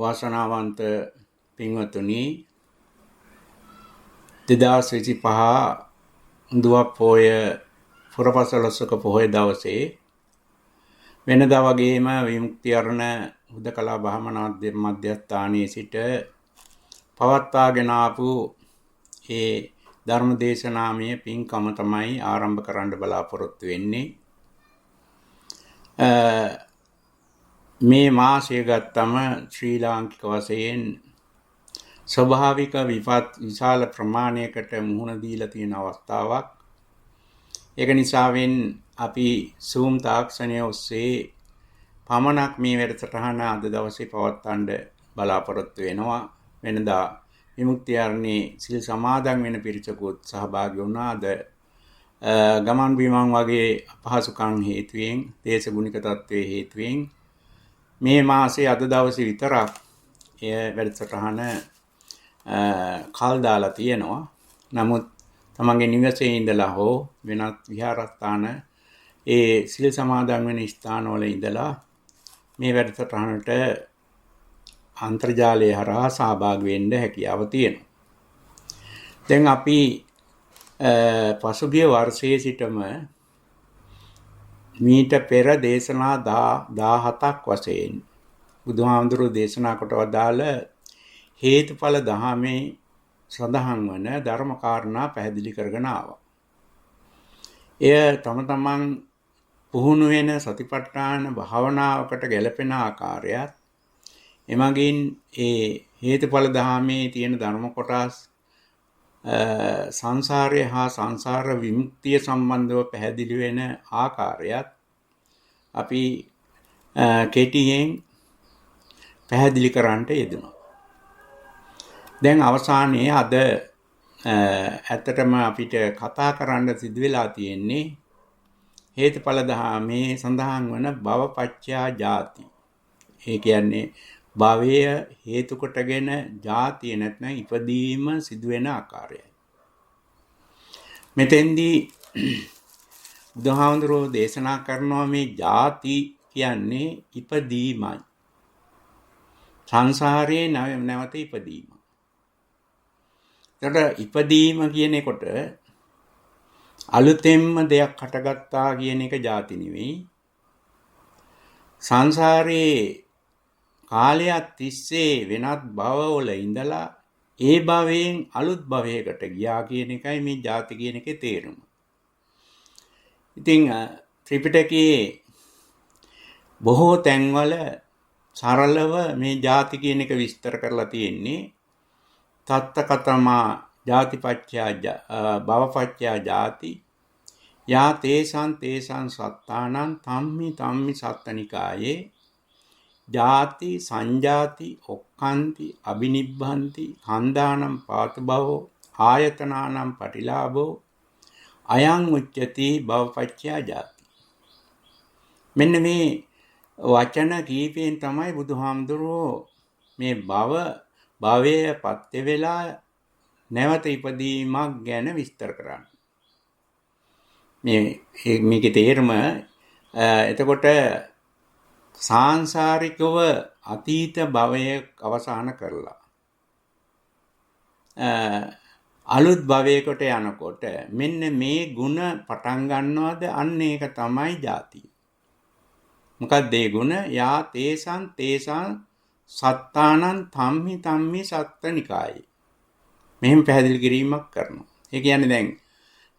වාසනාවන්ත පින්වතුනි 2025 දුවක් පොය පුරපසළොස්වක පොහොය දවසේ වෙනදා වගේම විමුක්ති අරණ හුදකලා භාවනා මධ්‍යස්ථානයේ සිට පවත්වාගෙන ආපු ඒ ධර්ම දේශනාමය පින්කම තමයි ආරම්භ කරන්න බලාපොරොත්තු වෙන්නේ. මේ මාසය ගත්තම ශ්‍රී ලාංකික වශයෙන් ස්වභාවික විපත් විශාල ප්‍රමාණයකට මුහුණ දීලා තියෙන අවස්ථාවක්. ඒක නිසාවෙන් අපි Zoom තාක්ෂණය ඔස්සේ පමණක් මේ වැඩසටහන අද දවසේ පවත්වන්න බලාපොරොත්තු වෙනවා. වෙනදා විමුක්ති අරණේ සිල් සමාදන් වෙන පිරිසකුත් සහභාගී වුණා. අද ගමන් බිමන් වගේ අපහසුකම් හේතුවෙන් දේශගුණික තත්ත්වයේ හේතුවෙන් මේ මාසේ අද දවසේ විතරක් එය වැඩසටහන කල් දාලා තියෙනවා. නමුත් තමන්ගේ නිවසේ ඉඳලා හෝ වෙනත් විහාරස්ථාන ඒ සිල් සමාදන් වෙන ස්ථානවල ඉඳලා මේ වැඩසටහනට අන්තර්ජාලය හරහා සහභාගී වෙන්න හැකියාව තියෙනවා. දැන් අපි පසුගිය වර්ෂයේ සිටම මීට පෙර දේශනා 17ක් වශයෙන් බුදුහාමුදුරුවෝ දේශනා කොට වදාළ හේතුඵල දහමේ සඳහන් වන ධර්ම කාරණා පැහැදිලි කරගෙන ආවා. එය තම තමන් පුහුණු වෙන සතිපට්ඨාන භාවනාවකට ගැලපෙන ආකාරයත් එමගින් ඒ හේතුඵල දහමේ තියෙන ධර්ම කොටස් සංසාරය හා සංසාර විමුක්තිය සම්බන්ධව පැහැදිලි වෙන ආකාරයත් අපි කෙටියෙන් පැහැදිලි කරන්නට යෙදුණා. දැන් අවසානයේ අද ඇත්තටම අපිට කතා කරන්න සිදු වෙලා තියෙන්නේ හේතුඵල දහමේ සඳහන් වන භවපච්චයා ජාති. ඒ කියන්නේ භවය හේතු කොටගෙන ජාතිය නැත්නම් ඉපදීම සිදුවෙන ආකාරයයි. මෙතෙන්දී බුදුහාමුදුරුවෝ දේශනා කරනවා මේ ජාති කියන්නේ ඉපදීමයි. සංසාරයේ නැවත ඉපදීම. එතකොට ඉපදීම කියනකොට අලුතෙන්ම දෙයක් හටගත්තා කියන එක ජාති නෙවෙයි. සංසාරයේ කාලයක් තිස්සේ වෙනත් භවවල ඉඳලා ඒ භවයෙන් අලුත් භවයකට ගියා කියන එකයි මේ ජාති කියන එකේ තේරුම. ඉතින් ත්‍රිපිටකයේ බොහෝ තැන්වල සරලව මේ ජාති කියන එක විස්තර කරලා තියෙන්නේ තත්තකතමා ජාතිපච්චයා භවපච්චයා ජාති යා තේසං සත්තානං තම්මි සත්තනිකායේ ජාති සංජාති ඔක්칸ති අබිනිබ්බන්ති හන්දානම් පාතු භවෝ ආයතනානම් පටිලාභෝ අයං උච්චති භවපච්චයා ජාති. මෙන්න මේ වචන කීපයෙන් තමයි බුදුහාමුදුරුවෝ මේ භවයේ පත්‍ය වෙලා නැවත ඉපදීමක් ගැන විස්තර කරන්නේ. මේකේ තේරුම එතකොට සාංශාරිකව අතීත භවයේ අවසන් කරලා අලුත් භවයකට යනකොට මෙන්න මේ ಗುಣ පටන් ගන්නවද අන්න ඒක තමයි ජාතිය. මොකක්ද ඒ ಗುಣ? යා තේසං සත්තානං තම්මි සත්තනිකායේ. මෙහෙම පැහැදිලි කිරීමක් කරනවා. ඒ කියන්නේ දැන්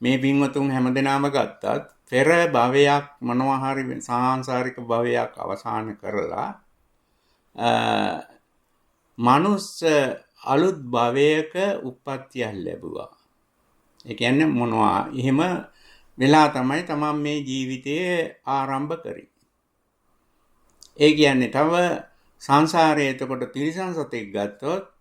මේ පින්වතුන් හැමදෙනාම ගත්තත් පෙර භවයක් මොනවා හරි සාංශාරික භවයක් අවසන් කරලා මනුස්ස අලුත් භවයක උප්පත්තිය ලැබුවා. ඒ කියන්නේ මොනවා එහෙම වෙලා තමයි තමන් මේ ජීවිතය ආරම්භ කරේ. ඒ කියන්නේ තව සංසාරයේ එතකොට තිරිසන් සතෙක් ගත්තොත්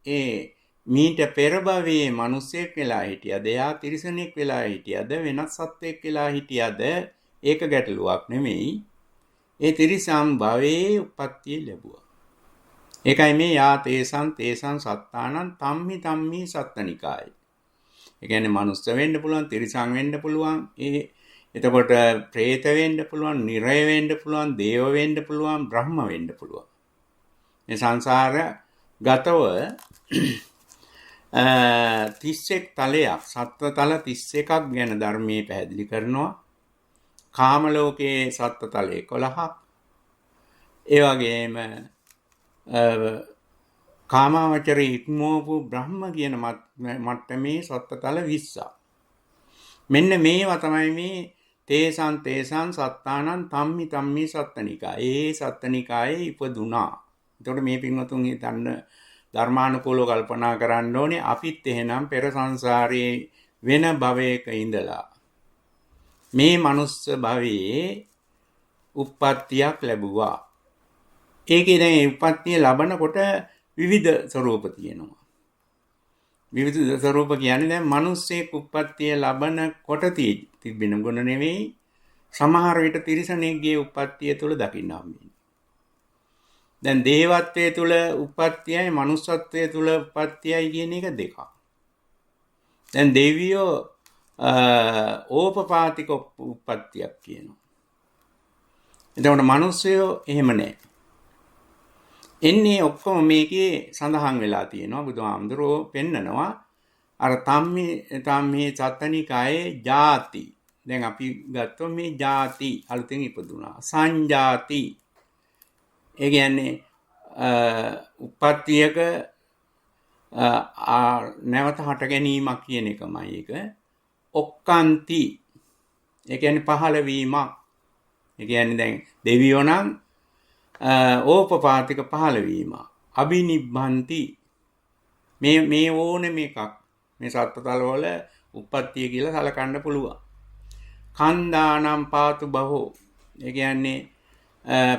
ඒ මීට පෙර භවයේ මිනිසෙක් වෙලා හිටියද එයා තිරිසනෙක් වෙලා හිටියද වෙනත් සත්වෙක් වෙලා හිටියද ඒක ගැටලුවක් නෙමෙයි. ඒ තිරිසන් භවයේ උප්පත්තිය ලැබුවා. ඒකයි මේ යා තේසං සත්තානං තම්මි සත්තනිකාය. ඒ කියන්නේ මනුස්ස වෙන්න පුළුවන්, තිරිසන් වෙන්න පුළුවන්, එතකොට പ്രേත වෙන්න පුළුවන්, නිරය වෙන්න පුළුවන්, දේව වෙන්න පුළුවන්, බ්‍රහ්ම වෙන්න පුළුවන්. මේ සංසාර ගතව 31 තලයක් සත්ව තල 31ක් ගැන ධර්මයේ පැහැදිලි කරනවා. කාම ලෝකයේ සත්ව තල 11ක්. ඒ වගේම කාමාවචරී ඉක්මෝපු බ්‍රහ්ම කියන මට්ටමේ සත්ව තල 20ක්. මෙන්න මේවා තමයි මේ තේසං සත්තානං තම්මි සත්තනිකා. ඒ සත්තනිකායේ ඉපදුනා. එතකොට මේ පින්වතුන් හිතන්න ධර්මානුකූලව කල්පනා කරන්න ඕනේ. අපිත් එහෙනම් පෙර සංසාරයේ වෙන භවයක ඉඳලා මේ මනුස්ස භවයේ උප්පත්තියක් ලැබුවා. ඒකේ දැන් උප්පත්තිය ලබනකොට විවිධ ස්වરૂප තියෙනවා. විවිධ ස්වરૂප කියන්නේ දැන් මිනිස්සෙක් උප්පත්තිය ලබනකොට තිබෙන ගුණ නෙවෙයි. සමහර විට තිරිසනෙක්ගේ උප්පත්තිය තුළ දකින්න හම්බෙන්නේ. දැන් දේවත්වයේ තුල උප්පත්තියයි මනුස්සත්වයේ තුල උප්පත්තියයි කියන එක දෙකක්. දැන් දෙවියෝ ඕපපාතික උප්පත්තියක් කියනවා. එතකොට මිනිස්සුયો එහෙම නැහැ. එන්නේ ඔක්කොම මේකේ සඳහන් වෙලා තියෙනවා. බුදුහාමුදුරුවෝ පෙන්නනවා අර තම්මේ සත්තනිකායේ ಜಾති. දැන් අපි ගත්තොත් මේ ಜಾති අලුතෙන් ඉපදුනා. සංජාති. ඒ කියන්නේ උප්පත්තියක නැවත හට ගැනීමක් කියන එකමයි ඒක. ඔක්කාන්ති. ඒ කියන්නේ පහළ වීමක්. ඒ කියන්නේ දැන් දෙවියෝ නම් ඕපපාතික පහළ වීම. අබිනිබ්බන්ති. මේ ඕනෙම එකක් මේ සත්ත්වතල වල උප්පත්තිය කියලා සලකන්න පුළුවන්. කන්දානම් පාතු බහෝ. ඒ කියන්නේ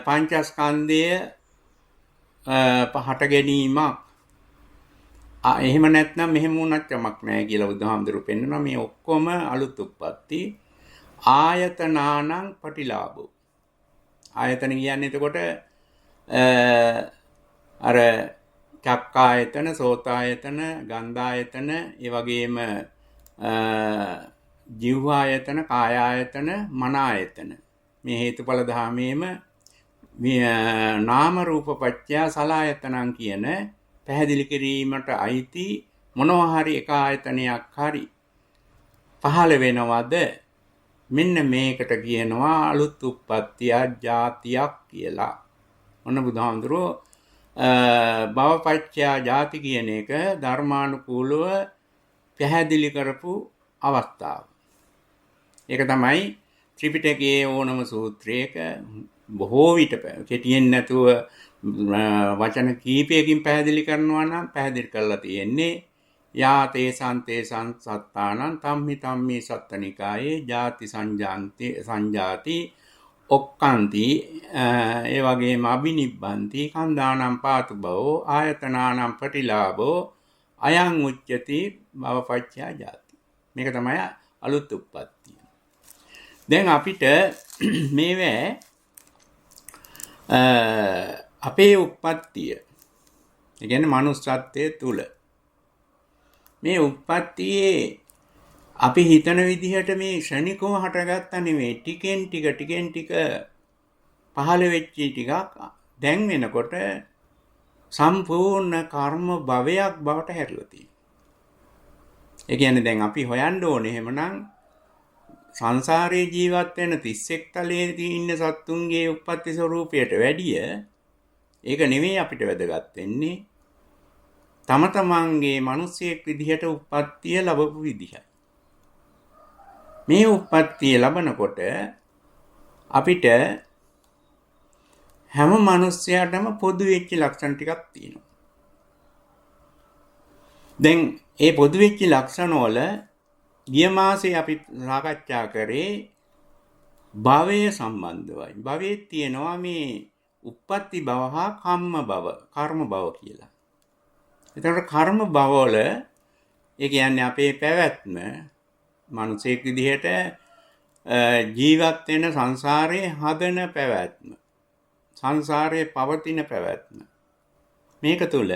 පංචස්කන්ධය පහට ගැනීමක්. එහෙම නැත්නම් මෙහෙම වුණත් යමක් නැහැ කියලා බුදුහාමුදුරු පෙන්නනවා. මේ ඔක්කොම අලුත් උප්පත්ති. ආයතනානං පටිලාභෝ. ආයතන කියන්නේ එතකොට අර චක්කායතන, සෝතායතන, ගන්ධායතන, ඒ වගේම ජීවායතන, කායායතන, මනායතන. මේ හේතුඵල ධාමයේම නාම රූප පත්‍ය සලආයතනං කියන පැහැදිලි කිරීමට අයිති මොනවා හරි එක ආයතනයක් හරි පහළ වෙනවද? මෙන්න මේකට කියනවා අලුත් උප්පත්තිය ජාතියක් කියලා. ඔන්න බුදුහාමුදුරුවෝ භවපත්‍ය ජාති කියන එක ධර්මානුකූලව පැහැදිලි කරපු අවස්ථාව. ඒක තමයි ත්‍රිපිටකයේ ඕනම සූත්‍රයක බොහෝ විට කෙටියෙන් නැතුව වචන කීපයකින් පැහැදිලි කරනවා නම් පැහැදිලි කරලා තියෙන්නේ යා තේසං සත්තානං තම්මි සත්තනිකායේ ಜಾති සංජාති ඔක්කාන්ති. ඒ වගේම අබිනිබ්බන්ති කන්දානම් පාතු බවෝ ආයතනානම් පටිලාභෝ අයං උච්චති භවපත්‍ය ජාති. මේක තමයි අලුත් උප්පත්තිය. දැන් අපිට මේවැ අපේ උප්පත්තිය, ඒ කියන්නේ මනුස්සත්වයේ තුල මේ උප්පත්තියේ අපි හිතන විදිහට මේ ක්ෂණිකව හටගත්ත නෙවෙයි. ටිකෙන් ටික පහළ වෙච්ච ටිකක් දැන් වෙනකොට සම්පූර්ණ කර්ම භවයක් බවට හැරිලා තියෙනවා. ඒ කියන්නේ දැන් අපි හොයන්න ඕනේ එහෙමනම් සංසාරයේ ජීවත් වෙන 31 තලයේ ඉන්න සත්තුන්ගේ උප්පත්ති ස්වરૂපයට වැඩිය ඒක නෙවෙයි අපිට වැදගත් වෙන්නේ. තම තමන්ගේ මිනිසෙක් විදිහට උප්පත්තිය ලැබපු විදිහයි. මේ උප්පත්තිය ලැබනකොට අපිට හැම මිනිස්යාටම පොදු වෙච්ච ලක්ෂණ ටිකක් තියෙනවා. දැන් ඒ පොදු වෙච්ච ලක්ෂණ වල ගිය මාසේ අපි සාකච්ඡා කරේ භවය සම්බන්ධවයි. භවයේ තියෙනවා මේ උප්පත්ති භව හා කම්ම භව, කර්ම භව කියලා. එතකොට කර්ම භවවල ඒ කියන්නේ අපේ පැවැත්ම මිනිසෙක් විදිහට ජීවත් වෙන සංසාරයේ හදන පැවැත්ම, සංසාරයේ පවතින පැවැත්ම. මේක තුල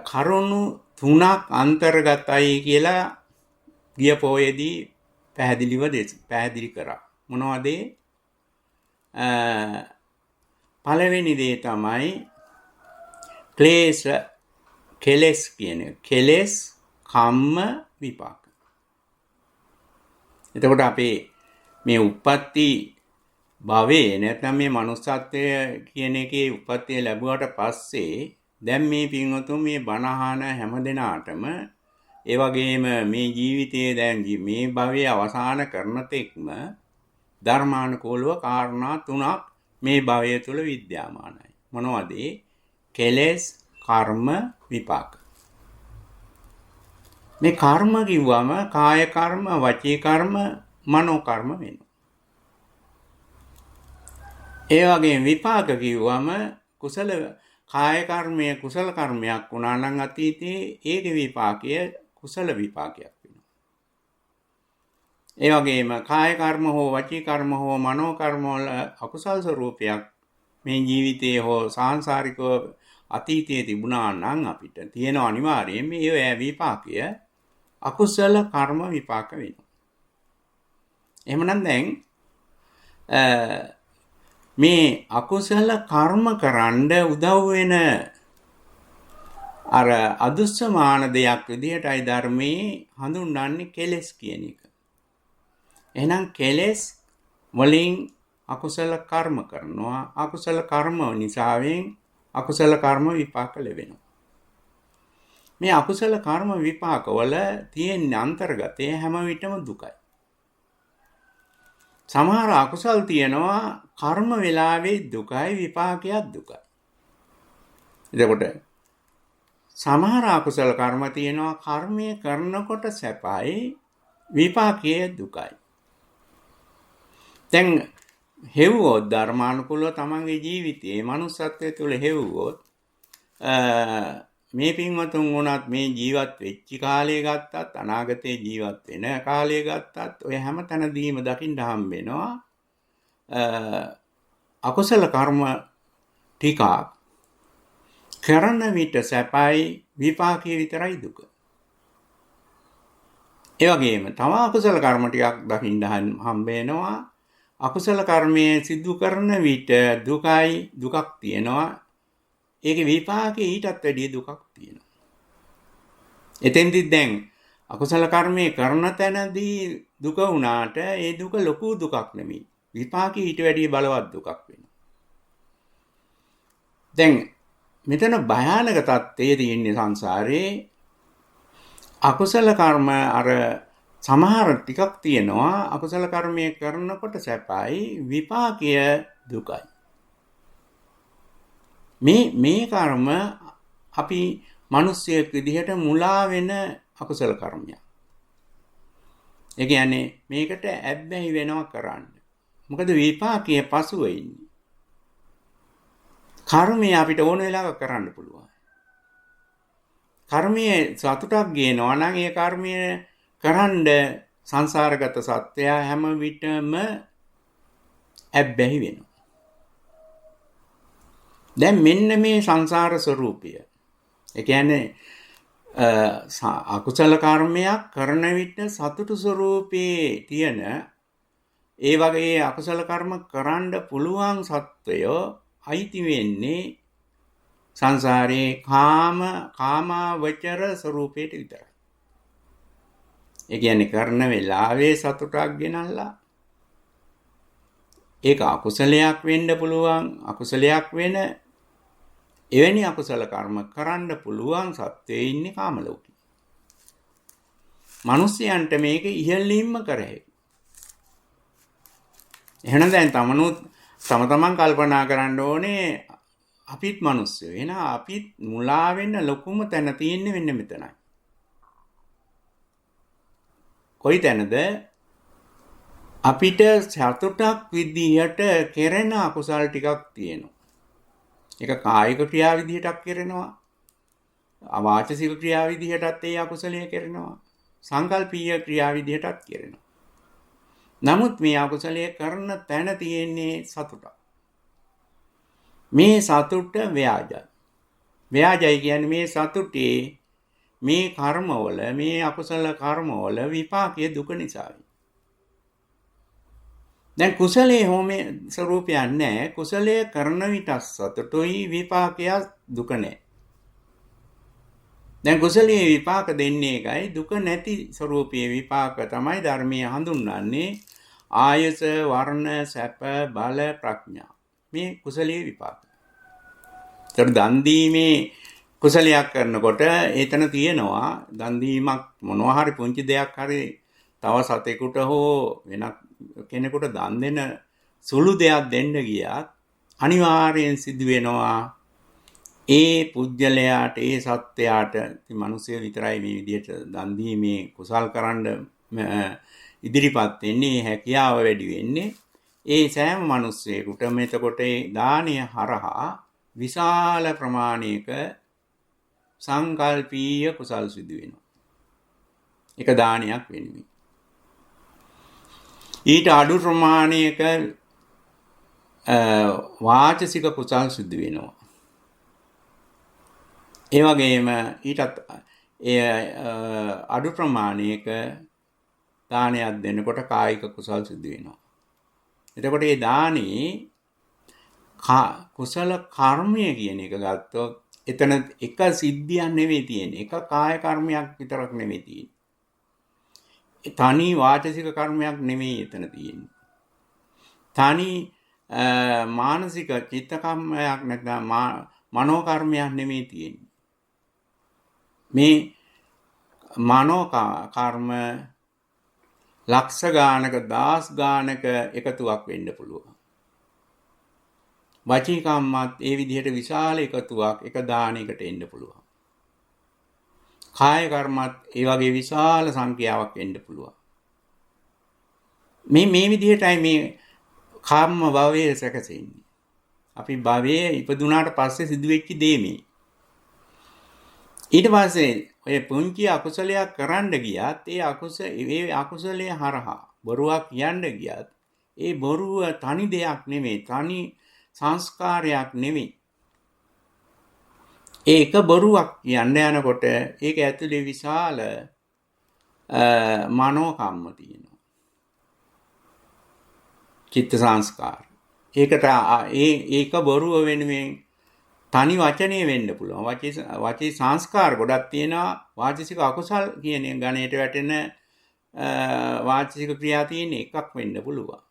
කරුණු 3ක් අන්තර්ගතයි කියලා ගිය පොයේදී පැහැදිලි කරා. මොනවද? පළවෙනි දේ තමයි කෙලෙස් කියන කෙලෙස් කම්ම විපාක. එතකොට අපේ මේ උප්පත්ති භවයේ නැත්නම් මේ manussත්වය කියන එකේ උප්පත්තිය ලැබුවට පස්සේ දැන් මේ පින්වතුන් මේ බණ අහන හැමදෙනාටම ඒ වගේම මේ ජීවිතයේ දැන් මේ භවයේ අවසාන කරන තෙක්ම ධර්මානුකූලව කාරණා තුනක් මේ භවය තුළ විද්‍යාමානයි. මොනවද? කෙලෙස්, කර්ම, විපාක. මේ කර්ම කිව්වම කාය කර්ම, වචී කර්ම, මනෝ කර්ම වෙනවා. ඒ වගේම විපාක කිව්වම කුසල කාය කර්මය කුසල කර්මයක් වුණා නම් අතීතයේ ඒකේ විපාකය කුසල විපාකයක් වෙනවා. ඒ වගේම කාය කර්ම හෝ වචී කර්ම හෝ මනෝ කර්ම වල අකුසල් ස්වરૂපයක් මේ ජීවිතයේ හෝ සාංශාරිකව අතීතයේ තිබුණා නම් අපිට තියෙන අනිවාර්යයෙන් මේ විපාකය අකුසල කර්ම විපාක වෙනවා. එහෙමනම් දැන් මේ අකුසල කර්ම කරන්න උදව් වෙන අර අදුස්සමාන දෙයක් විදිහටයි ධර්මයේ හඳුන්වන්නේ කෙලෙස් කියන එක. එහෙනම් කෙලෙස් වලින් අකුසල කර්ම කරනවා. අකුසල කර්ම නිසාවෙන් අකුසල කර්ම විපාක ලැබෙනවා. මේ අකුසල කර්ම විපාක වල තියෙන අන්තර්ගතය හැම විටම දුකයි. සමහර අකුසල් තියෙනවා කර්ම වෙලාවේ දුකයි විපාකයක් දුකයි. එතකොට සමහර අකුසල කර්ම තියෙනවා කර්මය කරනකොට සැපයි විපාකයේ දුකයි. දැන් හෙව්වොත් ධර්මානුකූලව තමන්ගේ ජීවිතයේ manussත්වයේ තුල හෙව්වොත් මේ පින්වතුන් වුණත් මේ ජීවත් වෙච්ච කාලය ගත්තත් අනාගතේ ජීවත් වෙන කාලය ගත්තත් ඔය හැම තැනදීම දකින්න හම්බ වෙනවා අකුසල කර්ම ටිකක් කරන විට සැපයි විපාකයේ විතරයි දුක. ඒ වගේම තව අකුසල කර්ම ටිකක් දකින්න හම්බ වෙනවා අකුසල කර්මයේ සිදු කරන විට දුකක් තියෙනවා. ඒකේ විපාකේ ඊටත් වැඩිය දුකක් තියෙනවා. එතෙන්දි දැන් අකුසල කර්මයේ කරන තැනදී දුක වුණාට ඒ දුක ලොකු දුකක් නෙමෙයි. විපාකේ ඊට වැඩිය බලවත් දුකක් වෙනවා. දැන් මෙතන භයානක තත්ත්වයේ තියෙන සංසාරේ අකුසල කර්ම අර සමහර ටිකක් තියෙනවා අකුසල කර්මයේ කරනකොට සැපයි විපාකය දුකයි. මේ කර්ම අපි මිනිස්සෙක් විදිහට මුලා වෙන අකුසල කර්මයක්. ඒ කියන්නේ මේකට ඇබ්බැහි වෙනවා කරන්න. මොකද විපාකයේ පසුව ඉන්නේ. කර්මය අපිට ඕන වෙලාවක කරන්න පුළුවන්. කර්මයේ සතුටක් ගේනවා නම් ඒ කර්මය කරන්න සංසාරගත සත්‍යය හැම විටම ඇබ්බැහි වෙනවා. දැන් මෙන්න මේ සංසාර ස්වરૂපය. ඒ කියන්නේ අකුසල කර්මයක් කරන විට සතුටු ස්වરૂපයේ තියෙන ඒ වගේ අකුසල කර්ම කරන්න පුළුවන් සත්වයෝ අයිති වෙන්නේ සංසාරේ කාමාවචර ස්වરૂපයට විතරයි. ඒ කියන්නේ කරන වෙලාවේ සතුටක් ගෙනල්ලා ඒක අකුසලයක් වෙන්න පුළුවන් අකුසලයක් වෙන එවැනි අකුසල කර්ම කරන්න පුළුවන් සත්වයේ ඉන්නේ කාම ලෝකේ. මිනිස්යන්ට මේක ඉහළින්ම කරේ. එහෙනම් දැන් තම තමන් කල්පනා කරන්න ඕනේ අපිත් මිනිස්සු. එහෙනම් අපිත් මුලා වෙන්න ලොකුම තැන තියෙන්නේ මෙන්න මෙතනයි. කොයි තැනද? අපිට සතුටක් විදිහට කෙරෙන අකුසල් ටිකක් තියෙනවා. ඒක කායික ක්‍රියා විදිහටත් කෙරෙනවා. අවාචසික ක්‍රියා විදිහටත් ඒ අකුසලය කෙරෙනවා. සංකල්පීය ක්‍රියා විදිහටත් කෙරෙනවා. නමුත් මේ අකුසලයේ කරන තැන තියෙන්නේ සතුටක්. මේ සතුට ව්‍යාජයි. ව්‍යාජයි කියන්නේ මේ සතුටේ මේ කර්මවල මේ අකුසල කර්මවල විපාකයේ දුක නිසායි. දැන් කුසලයේ හෝමේ ස්වરૂපයක් නැහැ. කුසලයේ කරන විට සතුටුයි, විපාකය දුක නැහැ. දැන් කුසලයේ විපාක දෙන්නේ එකයි, දුක නැති ස්වરૂපයේ විපාක තමයි ධර්මයේ හඳුන්වන්නේ. ආයස, වර්ණ, සැප, බල, ප්‍රඥා. මේ කුසලයේ විපාක. ඒතර දන් දීමේ කුසලයක් කරනකොට එතන තියෙනවා දන් දීමක් මොනවා හරි පුංචි දෙයක් හරි තව සතෙකුට හෝ වෙනත් කෙනෙකුට දන් දෙන සුළු දෙයක් දෙන්න ගියත් අනිවාර්යෙන් සිදු වෙනවා ඒ පුජ්‍යලයාට ඒ සත්‍යයට ඉතින් මිනිස්සු විතරයි මේ විදිහට දන් දීමේ කුසල් කරන්න ඉදිරිපත් වෙන්නේ හැකියාව වැඩි වෙන්නේ ඒ සෑම මිනිස්සෙකුටම එතකොට ඒ දානය හරහා විශාල ප්‍රමාණයක සංකල්පීය කුසල් සිදු වෙනවා. එක දානයක් වෙනුවෙන්. ඊට අඩු ප්‍රමාණයක වාචසික කුසල් සිදු වෙනවා. ඒ වගේම ඊටත් අඩු ප්‍රමාණයක දානයක් දෙනකොට කායික කුසල් සිදු වෙනවා. එතකොට මේ දානේ කුසල කර්මය කියන එක ගත්තොත් එතන එක සිද්ධියක් නෙවෙයි තියෙන්නේ. එක කාය කර්මයක් විතරක් නෙවෙයි තියෙන්නේ. තනි වාචසික කර්මයක් නෙවෙයි එතන තියෙන්නේ. තනි මානසික චිත්ත කර්මයක් නැත්නම් මනෝ කර්මයක් නෙවෙයි තියෙන්නේ. මේ මනෝ කර්ම ලක්ෂ ගානක දහස් ගානක එකතුවක් වෙන්න පුළුවන්. වචී කම්මත් ඒ විදිහට විශාල එකතුවක් එක දානයකට එන්න පුළුවන්. කාය කර්මත් ඒ වගේ විශාල සංඛ්‍යාවක් එන්න පුළුවන්. මේ විදිහටයි මේ කර්ම භවයේ සැකසෙන්නේ. අපි භවයේ ඉපදුනාට පස්සේ සිදුවෙච්ච දේ මේ. ඊට පස්සේ ඔය පුංචි අකුසලයක් කරන්න ගියත් ඒ අකුසලයේ හරහා බොරුවක් කියන්න ගියත් ඒ බොරුව තනි දෙයක් නෙමෙයි, තනි සංස්කාරයක් නෙමෙයි. ඒක බොරුවක් කියන්න යනකොට ඒක ඇතුලේ විශාල මනෝ කම්ම තියෙනවා. චිත්ත සංස්කාර. ඒකට ඒක බොරුව වෙනුවෙන් තනි වචනේ වෙන්න පුළුවන්. වචී සංස්කාර ගොඩක් තියෙනවා. වාචික අකුසල් කියන ගණයට වැටෙන වාචික ක්‍රියා තියෙන එකක් වෙන්න පුළුවන්.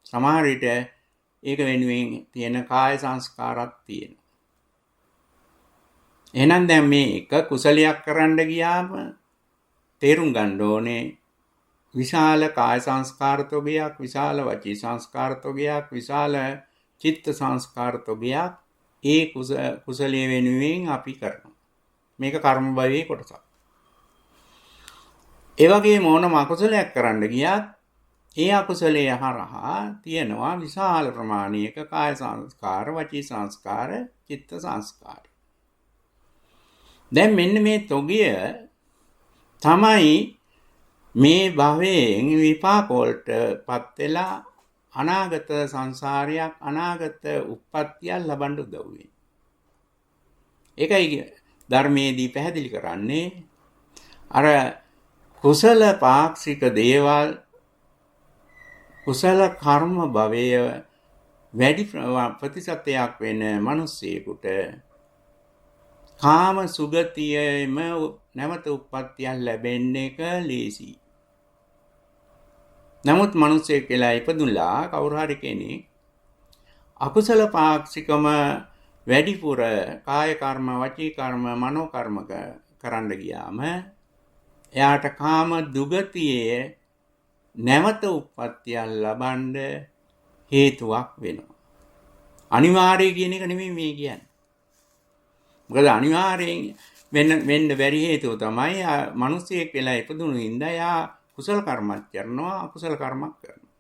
සමහර විට ඒක වෙනුවෙන් තියෙන කාය සංස්කාරات තියෙනවා. එහෙනම් දැන් මේ එක කුසලයක් කරන්න ගියාම තේරුම් ගන්න ඕනේ විශාල කාය සංස්කාර තොගයක්, විශාල වචී සංස්කාර තොගයක්, විශාල චිත්ත සංස්කාර තොගයක් ඒ කුසලයේ වෙනුවෙන් අපි කරනවා. මේක කර්ම භවයේ කොටසක්. ඒ වගේම ඕනම අකුසලයක් කරන්න ගියත් ඒ අකුසලයේ හරහා තියෙනවා විශාල ප්‍රමාණයක කාය සංස්කාර, වචී සංස්කාර, චිත්ත සංස්කාර. දැන් මෙන්න මේ තොගය තමයි මේ භවයෙන් විපාක වලටපත් වෙලා අනාගත සංසාරයක්, අනාගත උප්පත්තියක් ලබන්න උදව් වෙන්නේ. ඒකයි ධර්මයේදී පැහැදිලි කරන්නේ අර කුසල පාක්ෂික දේවල්, කුසල කර්ම භවය වැඩි ප්‍රතිශතයක් වෙන මිනිස්සෙකුට කාම සුගතියෙම නැවත උප්පත්තියක් ලැබෙන්න එක ලේසි. නමුත් මිනිස්සෙක් කියලා ඉපදුලා කවුරු හරි කෙනෙක් අකුසල පාක්ෂිකම වැඩිපුර කාය කර්ම, වචී කර්ම, මනෝ කර්ම කරන්න ගියාම එයාට කාම දුගතියේ නැවත උප්පත්තියක් ලබන්න හේතුවක් වෙනවා. අනිවාර්ය කියන එක නෙමෙයි මේ කියන්නේ. මොකද අනිවාර්යෙන් වෙන්න බැරි හේතුව තමයි මිනිස්සෙක් වෙලා ඉපදුණු ඉඳලා යා කුසල කර්මයක් කරනවා, අකුසල කර්මයක් කරනවා.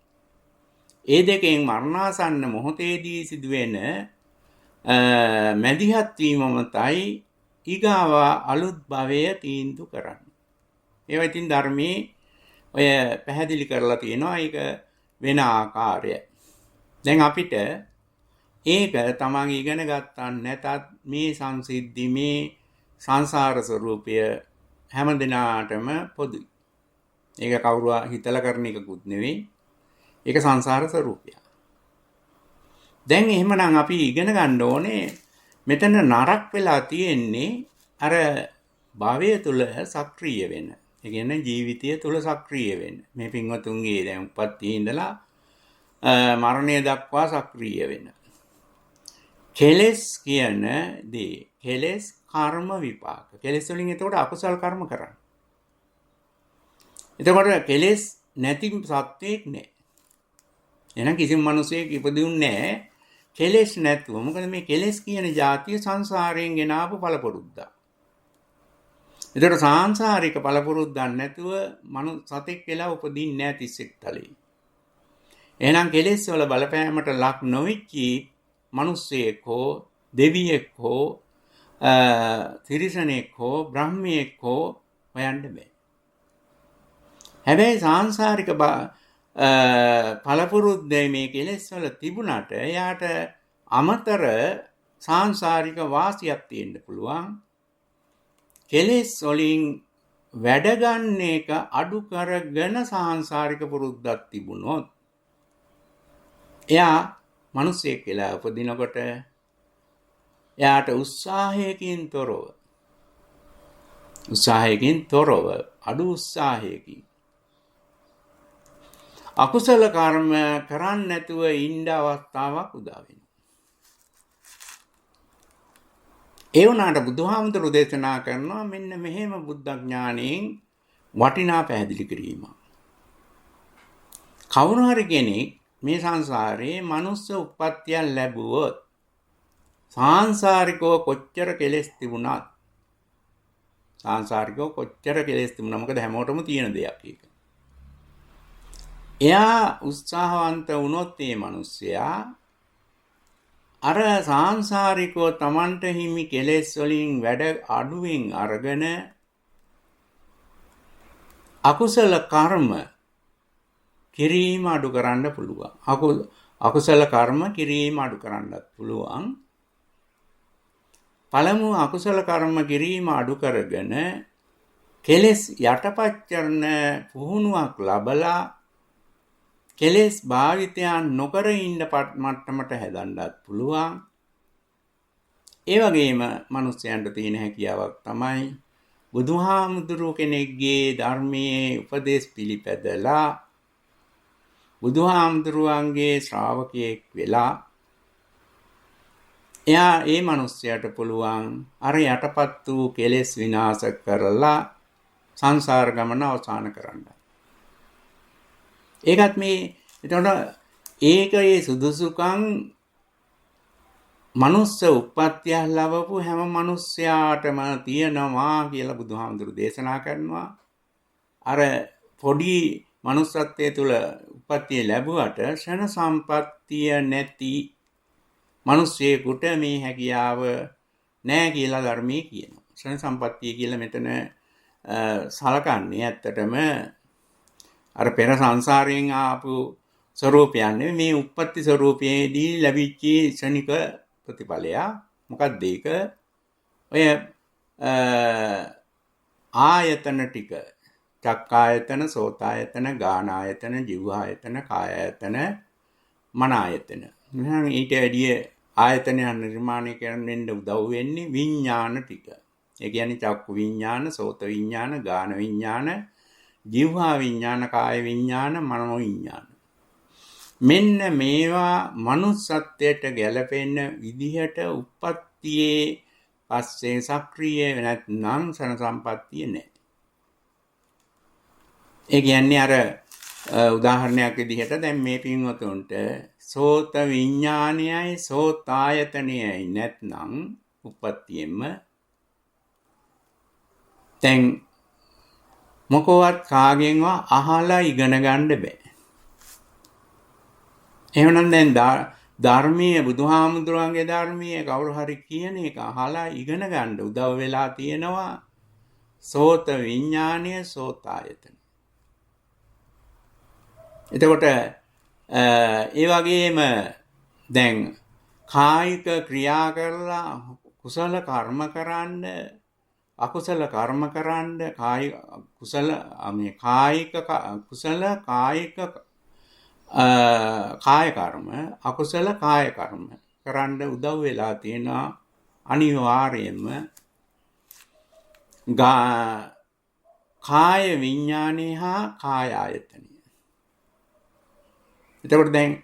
ඒ දෙකෙන් මරණාසන්න මොහොතේදී සිදුවෙන මැදිහත් වීමම තයි ඊගාව අලුත් භවය තීන්දුව කරන්නේ. ඒවා ඉතින් ධර්මයේ ඔය පැහැදිලි කරලා තියෙනවා ඒක වෙන ආකාරය. දැන් අපිට ඒක තමන් ඉගෙන ගත්තා නැතත් මේ සංසිද්ධි, මේ සංසාර ස්වરૂපය හැම දිනාටම පොදුයි. ඒක කවුරුවා හිතලා කරන එකකුත් නෙවෙයි. ඒක සංසාර ස්වરૂපය. දැන් එහෙමනම් අපි ඉගෙන ගන්න ඕනේ මෙතන නරක වෙලා තියෙන්නේ අර භවය තුල සක්‍රීය වෙන. ඒ කියන්නේ ජීවිතය තුල සක්‍රීය වෙන්න. මේ පින්වතුන්ගේ දැන් උපත්ති ඉඳලා මරණය දක්වා සක්‍රීය වෙන. කෙලස් කියන දේ කෙලස් කර්ම විපාක. කෙලස් වලින් එතකොට අකුසල කර්ම කරන්නේ. එතකොට කෙලස් නැති සත්‍යයක් නෑ. එහෙනම් කිසිම මිනිසෙක් ඉපදුන්නේ නෑ කෙලස් නැතුව. මොකද මේ කෙලස් කියන જાතිය සංසාරයෙන් ගෙන ආපු පළපොරුද්දක්. එතකොට සාංශාරික පළපොරුද්දක් නැතුව සතෙක් වෙලා උපදින්නේ නෑ 31 තලයේ. එහෙනම් කෙලස් වල බලපෑමට ලක් නොවිච්චි මිනිස්සෙක් හෝ දෙවියෙක් හෝ තිරිසනෙක් හෝ බ්‍රහ්මියෙක් හෝ හොයන්න බෑ. හැබැයි සාංශාරික පළපුරුද්දේ මේ කෙලෙස් වල තිබුණාට එයාට අමතර සාංශාරික වාසියක් තියෙන්න පුළුවන්. කෙලෙස් වලින් වැඩ ගන්න එක අඩු කරගෙන සාංශාරික පුරුද්දක් තිබුණොත් එයා මිනිසෙක් කියලා උපදිනකොට එයාට උත්සාහයකින් තොරව අඩු උත්සාහයකින් අකුසල කර්ම කරන්නේ නැතුව ඉන්න අවස්ථාවක් උදා වෙනවා. ඒ වුණාට බුදුහාමුදුරු දේශනා කරනවා මෙන්න මෙහෙම බුද්ධ ඥාණයෙන් වටිනා පැහැදිලි කිරීමක්. කවුරු හරි කෙනෙක් මේ සංසාරේ මනුස්ස උප්පත්තිය ලැබුවොත් සාංශාරිකව කොච්චර කෙලෙස් තිබුණත් මොකද හැමෝටම තියෙන දෙයක් ඒක. එයා උත්සාහවන්ත වුණොත් මේ මිනිස්සයා අර සාංශාරිකව Tamanට හිමි කෙලෙස් වලින් වැඩ අඩුවෙන් අරගෙන අකුසල කර්ම කිරීම අඩු කරන්න පුළුවන්. අකුසල කර්ම කිරීම අඩු කරන්නත් පුළුවන්. පළමුව අකුසල කර්ම කිරීම අඩු කරගෙන කෙලෙස් යටපත් කරන පුහුණුවක් ලබලා කෙලෙස් භාවිතයන් නොකර ඉන්න මට්ටමට හැදන්නත් පුළුවන්. ඒ වගේම මිනිස්යන්ට තියෙන හැකියාවක් තමයි බුදුහාමුදුරු කෙනෙක්ගේ ධර්මයේ උපදේශ පිළිපැදලා බුදුහාමුදුරුවන්ගේ ශ්‍රාවකයෙක් වෙලා එයා ඒ මිනිස්යාට පුළුවන් අර යටපත් වූ කෙලෙස් විනාශ කරලා සංසාර ගමන අවසන් කරන්න. ඒකත් මේ එතකොට ඒකේ සුදුසුකම් මනුස්ස උප්පත්තිය ලැබපු හැම මිනිස්යාටම තියෙනවා කියලා බුදුහාමුදුරු දේශනා කරනවා. අර පොඩි මනුස්සත්වයේ තුල උප්පත්තිය ලැබුවට ශන සම්පත්තිය නැති මිනිස්සෙකුට මේ හැකියාව නැහැ කියලා ධර්මයේ කියනවා. ශන සම්පත්තිය කියලා මෙතන සලකන්නේ ඇත්තටම අර පෙර සංසාරයෙන් ආපු ස්වરૂපයන් නෙවෙයි මේ උප්පත්ති ස්වરૂපයේදී ලැබිච්ච ශනික ප්‍රතිඵලය. මොකක්ද ඒක? ඔය ආයතන ටික චක්කායතන, සෝතායතන, ගානායතන, ජීවායතන, කායායතන, මනායතන. එහෙනම් ඊට වැඩිය ආයතනයන් නිර්මාණය කරන්න උදව් වෙන්නේ විඥාන ටික. ඒ කියන්නේ චක්කු විඥාන, සෝත විඥාන, ගාන විඥාන, ජීවා විඥාන, කාය විඥාන, මනෝ විඥාන. මෙන්න මේවා manussත්වයට ගැලපෙන විදිහට උප්පත්තියේ පස්සේ සක්‍රීය නැත්නම් සන සම්පත්තිය නැහැ. ඒ කියන්නේ අර උදාහරණයක් විදිහට දැන් මේ පින්වතුන්ට සෝත විඥානයයි සෝතායතනයයි නැත්නම් උප්පත්තියෙම දැන් මොකවත් කාගෙන්වත් අහලා ඉගෙන ගන්න බෑ. එහෙනම් දැන් ධර්මයේ බුදුහාමුදුරන්ගේ ධර්මයේ කවුරු හරි කියන එක අහලා ඉගෙන ගන්න උදව් වෙලා තියෙනවා සෝත විඥානය සෝතායතන. එතකොට ඒ වගේම දැන් කායික ක්‍රියා කරලා කුසල කර්ම කරන්න අකුසල කර්ම කරන්න කායික කුසල මේ කායික කුසල කායික කාය කර්ම, අකුසල කාය කර්ම කරන්න උදව් වෙලා තියෙනවා අනිවාර්යයෙන්ම කාය විඥානේ හා කාය ආයතනය. එතකොට දැන්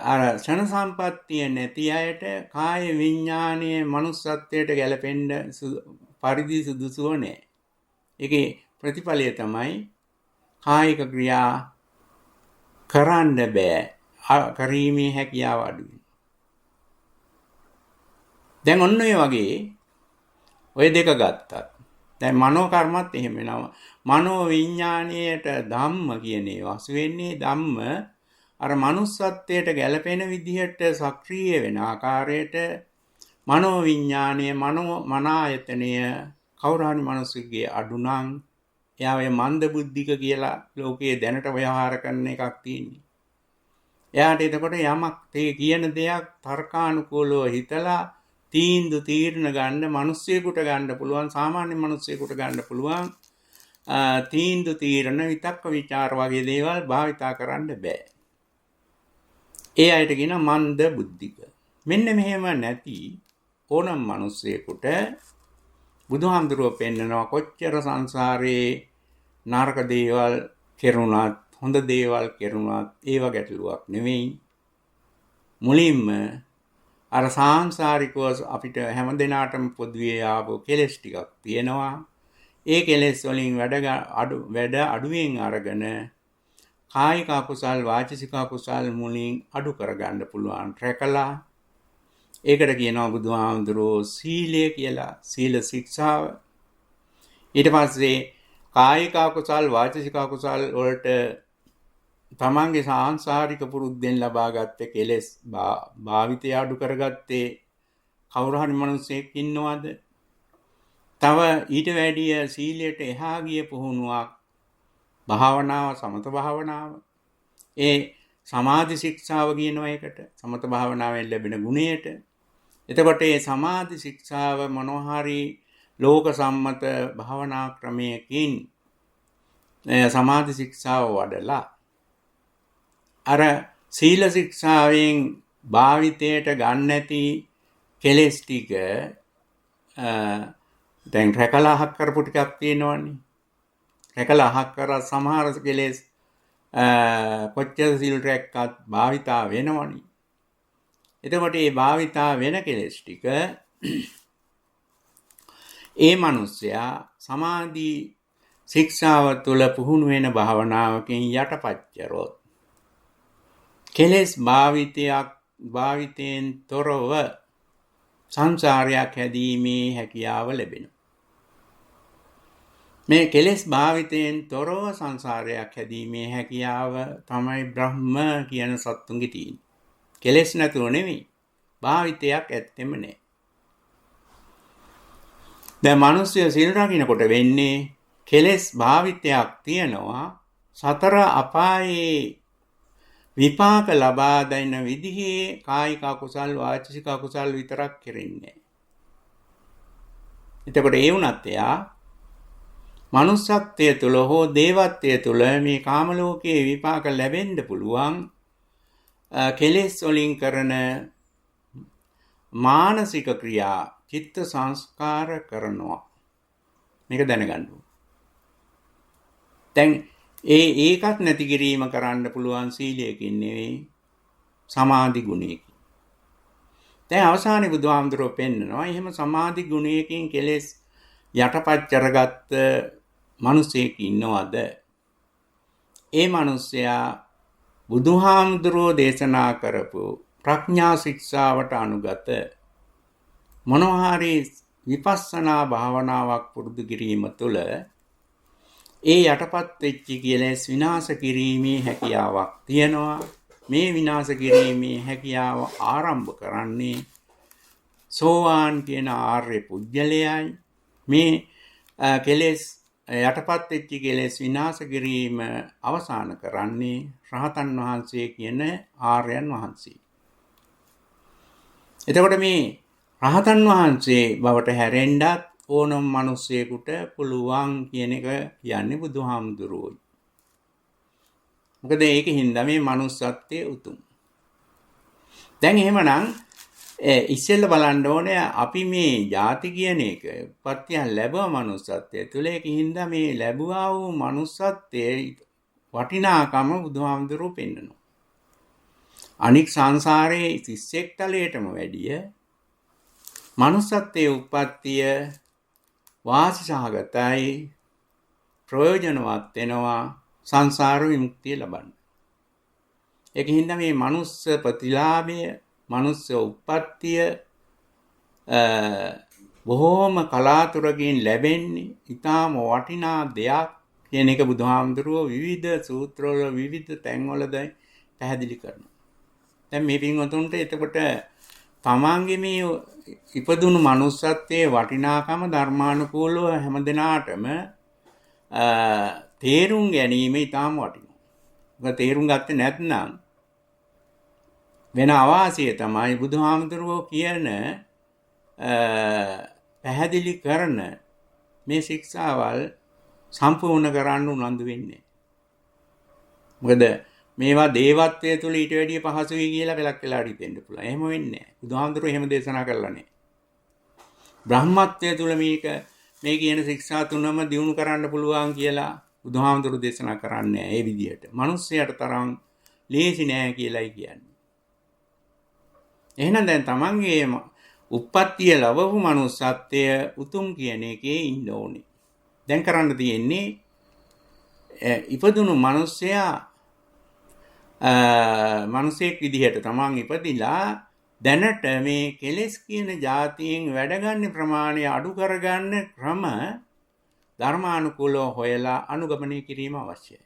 අර ෂණ සම්පත්තිය නැති අයට කාය විඥානයේ manussත්වයට ගැලපෙන්න පරිදි සුදුසුව නැහැ. ඒකේ ප්‍රතිඵලය තමයි කායික ක්‍රියා කරන්න බෑ. කරීමේ හැකියාව අඩු වෙනවා. දැන් ඔන්න ඔය වගේ ඔය දෙක ගත්තත් දැන් මනෝ කර්මත් එහෙම වෙනවා. මනෝ විඥාණයට ධම්ම කියන ඒවා හසු වෙන්නේ ධම්ම අර manussත්වයට ගැලපෙන විදිහට සක්‍රීය වෙන ආකාරයට මනෝ විඥාණය මන ආයතනය කවුරු හරි මිනිස්සුගේ අඩු නම් එයා ඔය මන්ද බුද්ධික කියලා ලෝකයේ දැනට ව්‍යවහාර කරන එකක් තියෙන්නේ. එයාට එතකොට යමක් තේ කියන දෙයක් තර්කානුකූලව හිතලා තීරණ ගන්න මිනිස්සෙකුට ගන්න පුළුවන් සාමාන්‍ය මිනිස්සෙකුට ගන්න පුළුවන් තීරණ විතක්ක ਵਿਚාර වගේ දේවල් භාවිතා කරන්න බෑ. ඒ අයට කියන මන්ද බුද්ධික. මෙන්න මෙහෙම නැති ඕනම මිනිස්සෙකුට බුදුහාමුදුරුවෝ පෙන්නනවා කොච්චර සංසාරේ නරක දේවල් කෙරුණත් හොඳ දේවල් කෙරුණත් ඒව ගැටලුවක් නෙවෙයි. මුලින්ම අර සාංශාරිකව අපිට හැමදෙනාටම පොදුවේ ආපු කෙලෙස් ටිකක් තියෙනවා. ඒ කෙලෙස් වලින් වැඩ අඩුවෙන් අරගෙන කායික අකුසල් වාචික අකුසල් මුලින් අඩු කරගන්න පුළුවන් රැකලා ඒකට කියනවා බුදුහාමුදුරුවෝ සීලය කියලා. සීල ශික්ෂාව. ඊට පස්සේ කායික අකුසල් වාචික අකුසල් වලට තමන්ගේ සාංශාරික පුරුද්දෙන් ලබාගත්ත කෙලෙස් භාවිතය අඩු කරගත්තේ කවුරු හරි මිනිස්සෙක් ඉන්නවද? තව ඊට වැඩිය සීලයට එහා ගිය පුහුණුවක් භාවනාව සමත භාවනාව. ඒ සමාධි ශික්ෂාව කියනවා ඒකට. සමත භාවනාවෙන් ලැබෙන ගුණයට. එතකොට මේ සමාධි ශික්ෂාව මොනෝහරි ලෝක සම්මත භාවනා ක්‍රමයකින් සමාධි ශික්ෂාව වඩලා අර සීල ශික්ෂාවෙන් භාවිතයට ගන්න නැති කෙලෙස් ටික දැන් රැකලා අහක් කරපු ටිකක් තියෙනවනේ. රැකලා අහක් කරා සමහර කෙලෙස් කොච්චර සීල් රැක්කත් භාවිතා වෙනවනේ. එතකොට මේ භාවිතා වෙන කෙලෙස් ටික ඒ මිනිස්සයා සමාධි ශික්ෂාව තුළ පුහුණු වෙන භාවනාවකින් යටපත් කරොත් කෙලෙස් භාවිතයෙන් තොරව සංසාරයක් හැදීමේ හැකියාව ලැබෙනවා. මේ කෙලෙස් භාවිතයෙන් තොරව සංසාරයක් හැදීමේ හැකියාව තමයි බ්‍රහ්ම කියන සත්තුන්ගේ තියෙන්නේ. කෙලෙස් නැතුව නෙවෙයි. භාවිතයක් ඇත්තෙම නැහැ. දැන් මිනිස්සු සිල් රකින්නකොට වෙන්නේ කෙලෙස් භාවිතයක් තියෙනවා. සතර අපායේ විපාක ලබා දෙන විදිහේ කායික අකුසල් වාචික අකුසල් විතරක් කෙරෙන්නේ. එතකොට ඒ වුණත් එයා මනුස්සත්වයේ තුල හෝ දේවත්වයේ තුල මේ කාම ලෝකයේ විපාක ලැබෙන්න පුළුවන් කෙලෙස් වලින් කරන මානසික ක්‍රියා චිත්ත සංස්කාර කරනවා. මේක දැනගන්න ඕනේ. දැන් ඒකත් නැති කිරීම කරන්න පුළුවන් සීලයකින් නෙවෙයි සමාධි ගුණයකින්. දැන් අවසානයේ බුදුහාමුදුරුවෝ පෙන්නනවා එහෙම සමාධි ගුණයකින් කෙලෙස් යටපත් කරගත්ත මිනිසෙක් ඉන්නවද? ඒ මිනිසයා බුදුහාමුදුරුවෝ දේශනා කරපු ප්‍රඥා ශික්ෂාවට අනුගත මොනවාරි විපස්සනා භාවනාවක් පුරුදු කිරීම තුළ ඒ යටපත් වෙච්ච කෙලෙස් විනාශ කිරීමේ හැකියාවක් තියෙනවා. මේ විනාශ කිරීමේ හැකියාව ආරම්භ කරන්නේ සෝවාන් කියන ආර්ය පුජ්‍යලයයි. මේ කෙලෙස් යටපත් වෙච්ච කෙලෙස් විනාශ කිරීම අවසන් කරන්නේ රහතන් වහන්සේ කියන ආර්යයන් වහන්සේ. එතකොට මේ රහතන් වහන්සේ බවට හැරෙන්නත් ඕනම මිනිසෙකුට පුළුවන් කියන එක කියන්නේ බුදුහාමුදුරුවෝයි. මොකද ඒකින්ද මේ manussත්වයේ උතුම්. දැන් එහෙමනම් ඉස්සෙල්ල බලන්න ඕනේ අපි මේ ಜಾති කියන එක උපත්තිය ලැබුවා manussත්වයේ තුල ඒකින්ද මේ ලැබුවා වූ manussත්වයේ වටිනාකම බුදුහාමුදුරුවෝ පෙන්නනවා. අනික් සංසාරයේ 31 තලයටම වැඩිය manussත්වයේ උපත්තිය වාසි සහගතයි ප්‍රයෝජනවත් වෙනවා සංසාර විමුක්තිය ලබන්න. ඒකින්ද මේ manuss ප්‍රතිලාභය, manuss උප්පත්තිය බොහෝම කලාතුරකින් ලැබෙන්නේ ඊටාම වටිනා දෙයක් කියන එක බුදුහාමුදුරුවෝ විවිධ සූත්‍රවල විවිධ තැන්වල පැහැදිලි කරනවා. දැන් මේ පින්වතුන්ට එතකොට තමන්ගේ මේ ඉපදුණු manussත්වයේ වටිනාකම ධර්මානුකූලව හැමදෙනාටම තේරුම් ගැනීම ඊටාම වටිනවා. ඒක තේරුම් ගත්තේ නැත්නම් වෙන අවාසිය තමයි බුදුහාමුදුරුවෝ කියන පැහැදිලි කරන මේ ශික්ෂාවල් සම්පූර්ණ කරන්න උනන්දු වෙන්නේ. මොකද මේවා දේවත්වයේ තුල ඊට වැඩිය පහසුයි කියලා පළක් වෙලා හිතෙන්න පුළුවන්. එහෙම වෙන්නේ නැහැ. බුදුහාමුදුරුවෝ එහෙම දේශනා කරලා නැහැ. බ්‍රහ්මත්වයේ තුල මේ කියන ශික්ෂා තුනම දිනු කරන්න පුළුවන් කියලා බුදුහාමුදුරුවෝ දේශනා කරන්නේ ඒ විදිහට. මිනිස්සයාට තරම් ලේසි නෑ කියලායි කියන්නේ. එහෙනම් දැන් තමන්ගේ උප්පත්තිය ලැබවු manussත්වය උතුම් කියන එකේ ඉන්න ඕනේ. දැන් කරන්න තියෙන්නේ ඉපදුණු මිනිසයා මිනිසෙක් විදිහට තමන් ඉපදිලා දැනට මේ කෙලෙස් කියන જાතියෙන් වැඩ ගන්න ප්‍රමාණය අඩු කරගන්න ක්‍රම ධර්මානුකූලව හොයලා අනුගමනය කිරීම අවශ්‍යයි.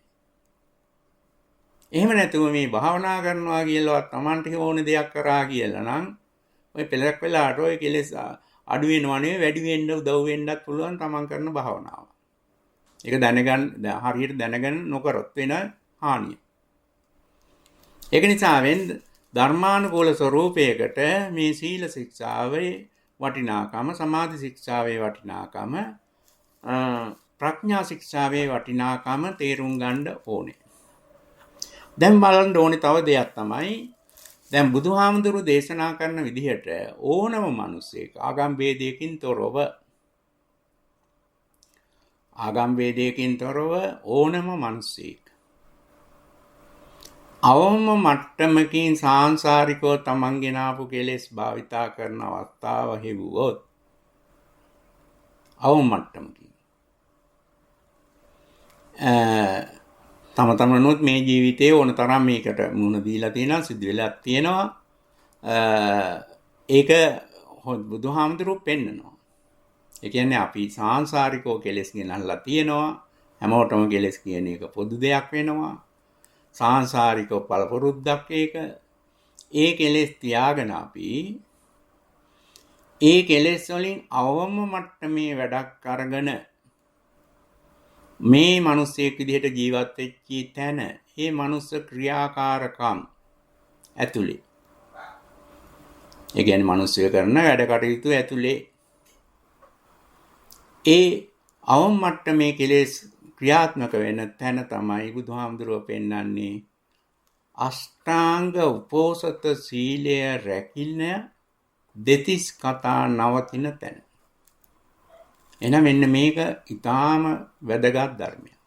එහෙම නැතුව මේ භාවනා කරනවා කියලා තමන්ට ඕන දෙයක් කරා කියලා නම් ඔය පෙළක් වෙලාට ඔය කෙලෙස් අඩු වෙනවා නෙවෙයි වැඩි වෙන්න උදව් වෙන්නත් පුළුවන් තමන් කරන භාවනාව. ඒක හරියට දැනගෙන නොකරොත් වෙන හානිය. ඒක නිසා ධර්මානුකූල ස්වરૂපයකට මේ සීල ශික්ෂාවේ වටිනාකම, සමාධි ශික්ෂාවේ වටිනාකම, ප්‍රඥා ශික්ෂාවේ වටිනාකම තේරුම් ගන්න ඕනේ. දැන් බලන්න ඕනේ තව දෙයක් තමයි දැන් බුදුහාමුදුරු දේශනා කරන විදිහට ඕනම මිනිසෙක් ආගම් ભેදයකින් තොරව ඕනම මිනිසෙක් අවම මට්ටමකින් සාංශාරිකව තමන් ගෙනාවු කෙලෙස් භාවිතා කරන අවස්ථාව හිවුවොත් අවම මට්ටමකින් තමනුත් මේ ජීවිතයේ ඕන තරම් මේකට මුණ දීලා තියෙනවා, සිද්ධ වෙලා තියෙනවා. ඒක බුදුහාමුදුරුවෝ පෙන්නනවා. ඒ කියන්නේ අපි සාංශාරිකව කෙලෙස් ගෙනල්ලා තියෙනවා. හැමෝටම කෙලෙස් කියන එක පොදු දෙයක් වෙනවා. සාංශාරිකව පළපුරුද්දක් ඒක. ඒ කෙලෙස් තියාගෙන අපි ඒ කෙලෙස් වලින් අවම මට්ටමේ වැඩක් අරගෙන මේ මිනිස්සෙක් විදිහට ජීවත් වෙච්ච තැන මේ මනුස්ස ක්‍රියාකාරකම් ඇතුලේ ඒ කියන්නේ මිනිස්සු කරන වැඩ කටයුතු ඇතුලේ ඒ අවම මට්ටමේ කෙලෙස් ක්‍රියාත්මක වෙන තැන තමයි බුදුහාමුදුරුවෝ පෙන්වන්නේ අෂ්ටාංග උපෝසත සීලය රැකින දෙතිස් කතා නවතින තැන. එහෙනම් මෙන්න මේක ඊටාම වැදගත් ධර්මයක්.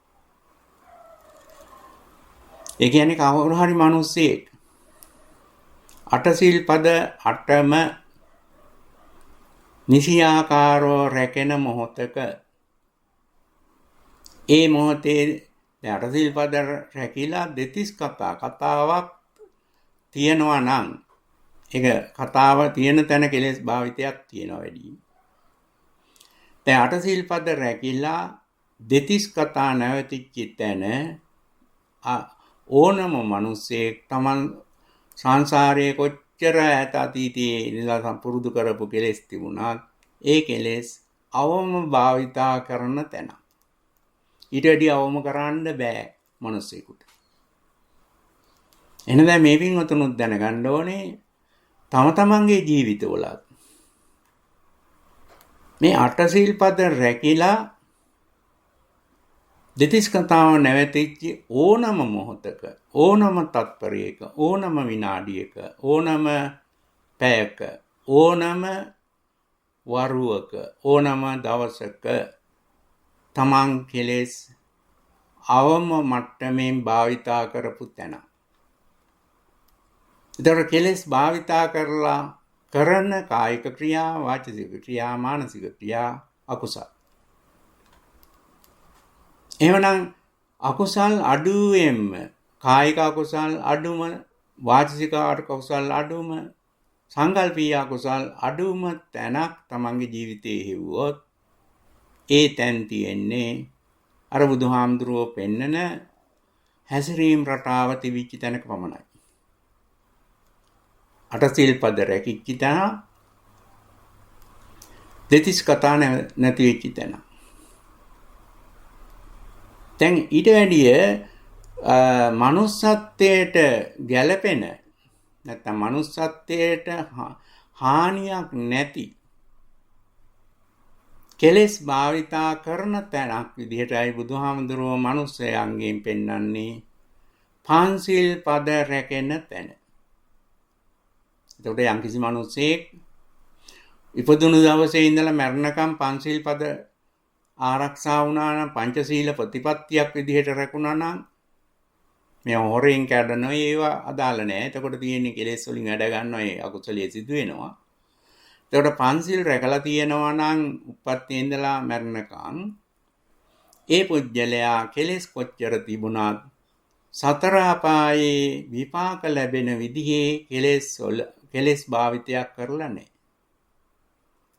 ඒ කියන්නේ කවුරු හරි මිනිස්සෙක් අටසිල් පද 8ම නිසියාකාරව රැකෙන මොහොතක ඒ මොහොතේ අටසිල් පද රැකිලා දෙතිස් කතාවක් තියෙනවා නම් ඒක කතාව තියෙන තැන කෙලෙස් භාවිතයක් තියෙනවා වැඩි. දැන් අටසිල් පද රැකිලා දෙතිස් කතා නැවතිච්ච තැන ඕනම මිනිසෙක් Taman සංසාරයේ කොච්චර ඈත අතීතයේ ඉඳලා සම්පුරුදු කරපු කෙලෙස් තිබුණත් ඒ කෙලෙස් අවම භාවිතා කරන තැන. ඊට වැඩි අවම කරන්න බෑ මිනිසෙකුට. එහෙනම් මේ පින්වතුනුත් දැනගන්න ඕනේ තමන්ගේ ජීවිතවල මේ අටසිල් පද රැකිලා දෙතිස් කතාව නැවතිච්ච ඕනම මොහොතක ඕනම තත්පරයක ඕනම විනාඩියක ඕනම පැයක ඕනම වරුවක ඕනම දවසක තමන් කෙලෙස් අවම මට්ටමින් භාවිතා කරපු තැන. ඒතර කෙලෙස් භාවිතා කරලා කරන කායික ක්‍රියා වාචික ක්‍රියා මානසික ක්‍රියා අකුසල. එහෙනම් අකුසල් අඩුවෙන්ම කායික අකුසල් අඩුම වාචික අකුසල් අඩුම සංකල්පීය අකුසල් අඩුම තැනක් තමන්ගේ ජීවිතයේ හෙව්වොත් ඒ තැන් තියෙන්නේ අර බුදුහාමුදුරුවෝ පෙන්නන හැසිරීම් රටාව තිබිච්ච තැනක පමණයි. අටසිල් පද රැකිච්ච තැන දෙතිස් කතා නැති වෙච්ච තැන. දැන් ඊට වැඩිය මනුස්සත්වයට ගැළපෙන නැත්නම් මනුස්සත්වයට හානියක් නැති කෙලෙස් භාවිතා කරන තැනක් විදිහටයි බුදුහාමුදුරුවෝ මිනිස්යන්ගෙන් පෙන්වන්නේ පංචශීල් පද රැකෙන තැන. එතකොට යම්කිසි මිනිසෙක් ඉපදුණු දවසේ ඉඳලා මරණකම් පංචශීල් පද ආරක්ෂා වුණා නම් පංචශීල ප්‍රතිපත්තියක් විදිහට රැකුණා නම් මේ හොරෙන් කැඩන ඒවා අදාළ නැහැ. එතකොට තියෙන්නේ කෙලෙස් වලින් වැඩ ගන්නවා ඒ අකුසලිය සිදු වෙනවා. එතකොට පංචශීල් රැකලා තියෙනවා නම් උප්පත්තියේ ඉඳලා මරණකම් ඒ පුජ්‍යලයා කෙලෙස් කොච්චර තිබුණත් සතර අපායේ විපාක ලැබෙන විදිහේ කෙලෙස් භාවිතයක් කරලා නැහැ.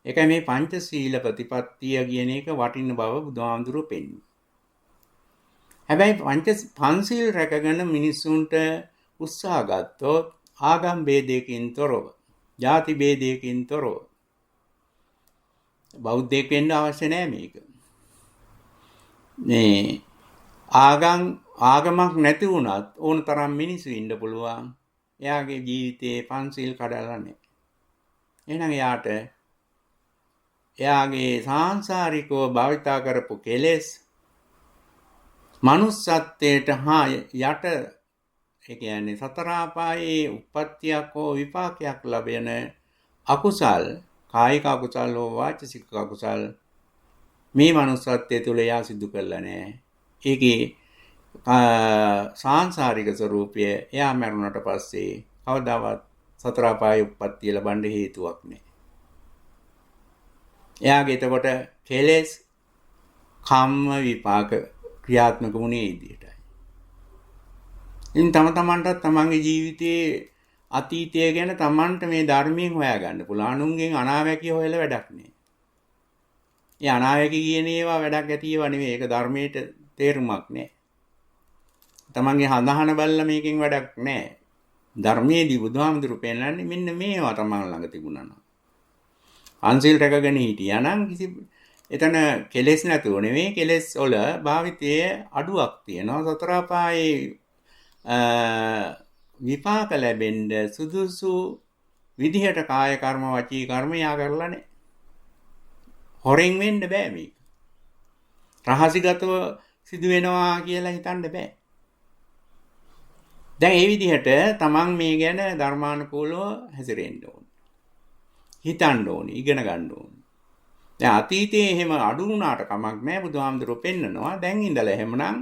ඒකයි මේ පංචශීල ප්‍රතිපත්තිය කියන එක වටින බව බුදුහාමුදුරුවෝ පෙන්වන්නේ. හැබැයි පංචශීල් රැකගෙන මිනිසුන්ට උත්සාහ ගත්තොත් ආගම් ભેදයකින් තොරව, ಜಾති ભેදයකින් තොරව බෞද්ධයෙක් වෙන්න අවශ්‍ය නැහැ මේක. මේ ආගමක් නැති වුණත් ඕන තරම් මිනිස්සු ඉන්න පුළුවන්. එයාගේ ජීවිතේ පංචශීල් කඩලා නැහැ. එහෙනම් එයාගේ සාංශාරිකව භාවිතා කරපු කෙලෙස් මනුස්සත්වයට යට ඒ කියන්නේ සතර ආපායේ උප්පත්තියක් හෝ විපාකයක් ලැබෙන අකුසල් කායික අකුසල් හෝ වාචික අකුසල් මේ මනුස්සත්වය තුළ යා සිදු කරලා නැහැ. ඒකේ සාංශාරික ස්වરૂපය එයා මරුණට පස්සේ කවදාවත් සතර ආපායේ උප්පත්තිය ලබන්න හේතුවක් නැහැ. එයාගේ එතකොට කෙලෙස් කම්ම විපාක ක්‍රියාත්මක වුණේ විදියටයි. ඉතින් තමන්ටත් තමන්ගේ ජීවිතයේ අතීතය ගැන තමන්ට මේ ධර්මයෙන් හොයාගන්න පුළුවන්. අනුන්ගෙන් අනාවැකිය හොයලා වැඩක් නෑ. ඒ අනාවැකිය කියන ඒවා වැඩක් ඇති ඒවා නෙවෙයි. ඒක ධර්මයට තේරුමක් නෑ. තමන්ගේ හඳහන බල්ලා මේකෙන් වැඩක් නෑ. ධර්මයේදී බුදුහාමුදුරු පෙන්නන්නේ මෙන්න මේවා තමන් ළඟ තිබුණා නම්. පංචශීල් රැකගෙන හිටියා නම් කිසි එතන කෙලෙස් නැතුව නෙවෙයි කෙලෙස් වල භාවිතයේ අඩුවක් තියෙනවා. සතර පායේ විපාක ලැබෙන්න සුදුසු විදිහට කාය කර්ම වචී කර්ම යා කරලා නැහැ. හොරෙන් වෙන්න බෑ මේක. රහසිගතව සිදු වෙනවා කියලා හිතන්න බෑ. දැන් මේ විදිහට තමන් මේ ගැන ධර්මානුකූලව හැසිරෙන්න ඕන. හිතන්න ඕනි, ඉගෙන ගන්න ඕනි. දැන් අතීතයේ එහෙම අඩු වුණාට කමක් නැහැ. බුදුහාමුදුරුවෝ පෙන්නනවා. දැන් ඉඳලා එහෙමනම්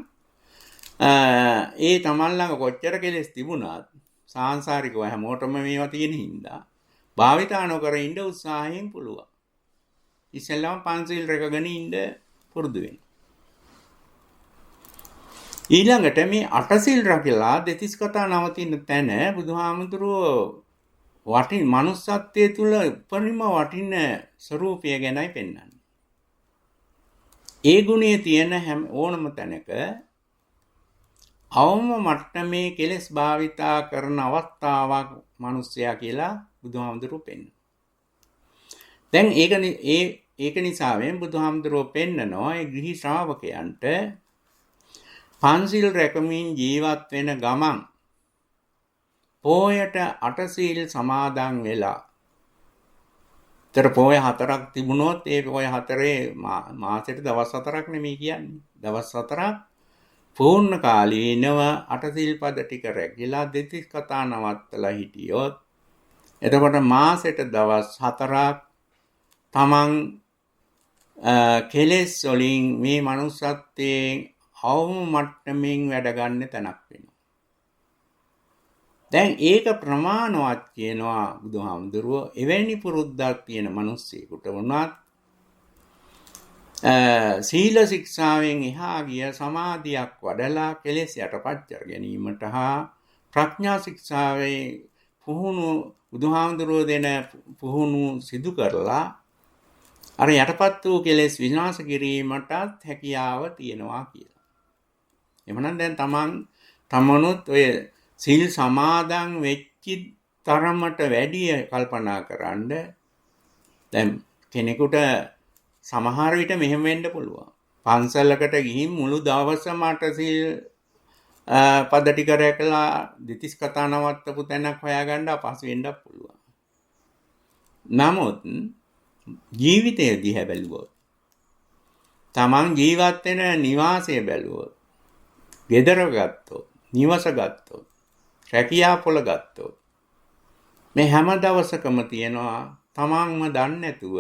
ඒ තමන් ළඟ කොච්චර කෙලෙස් තිබුණත් සාංශාරිකව හැමෝටම මේවා තියෙන හින්දා භාවිතා නොකර ඉන්න උත්සාහයෙන් පුළුවන්. ඉස්සෙල්ලාම පංචශීල් රැකගෙන ඉන්න පුරුදු වෙන්න. ඊළඟට මේ අටසිල් රැකලා දෙතිස් කතා නවතින තැන බුදුහාමුදුරුවෝ මනුස්සත්වයේ තුල උපරිම වටින ස්වરૂපය ගැනයි පෙන්වන්නේ. ඒ ගුණය තියෙන ඕනම තැනක අවම මට්ටමේ කෙලෙස් භාවිතා කරන අවස්ථාවක් මිනිස්සයා කියලා බුදුහාමුදුරුවෝ පෙන්වනවා. දැන් ඒක නිසාවෙන් බුදුහාමුදුරුවෝ පෙන්නනවා ඒ ගිහි ශ්‍රාවකයන්ට පංචශීල් රැකමින් ජීවත් වෙන ගමන් පෝයට අටසීල් සමාදන් වෙලා ඒතර පොය 4ක් තිබුණොත් ඒ පොය 4 මාසෙට දවස් 4ක් නෙමෙයි කියන්නේ. දවස් 4ක් පූර්ණ කාලීනව අටසිල්පද ටික රැකිලා දෙතිස් කතා නවත්තලා හිටියොත් එතකොට මාසෙට දවස් 4ක් තමන් කෙලෙස් වලින් මේ මනුස්සත්වයෙන් අවම මට්ටමින් වැඩ ගන්න තැනක් වෙනවා. දැන් ඒක ප්‍රමාණවත් කියනවා බුදුහාමුදුරුවෝ. එවැනි පුරුද්දක් තියෙන මිනිස්සෙකුට වුණත් සීල ශික්ෂාවෙන් එහා ගිය සමාධියක් වඩලා කෙලෙස් යටපත් කර ගැනීමට හා ප්‍රඥා ශික්ෂාවේ පුහුණු බුදුහාමුදුරුවෝ දෙන පුහුණු සිදු කරලා අර යටපත් වූ කෙලෙස් විනාශ කිරීමටත් හැකියාව තියෙනවා කියලා. එමනම් දැන් තමනුත් ඔය සීල් සමාදන් වෙච්චි තරමට වැඩිය කල්පනා කරන්න. දැන් කෙනෙකුට සමහර විට මෙහෙම වෙන්න පුළුවන්. පන්සලකට ගිහින් මුළු දවසම සීල් පද ටික රැකලා දෙතිස් කතා නවත්තපු තැනක් හොයාගන්න අපහසු වෙන්නත් පුළුවන්. නමුත් ජීවිතය දිහා බැලුවොත්, තමන් ජීවත් වෙන නිවාසය බැලුවොත්, ගෙදර ගත්තොත්, නිවස ගත්තොත්, රැකියා පොළ ගත්තොත් මේ හැම දවසකම තියෙනවා තමන්ම දන්නේ නැතුව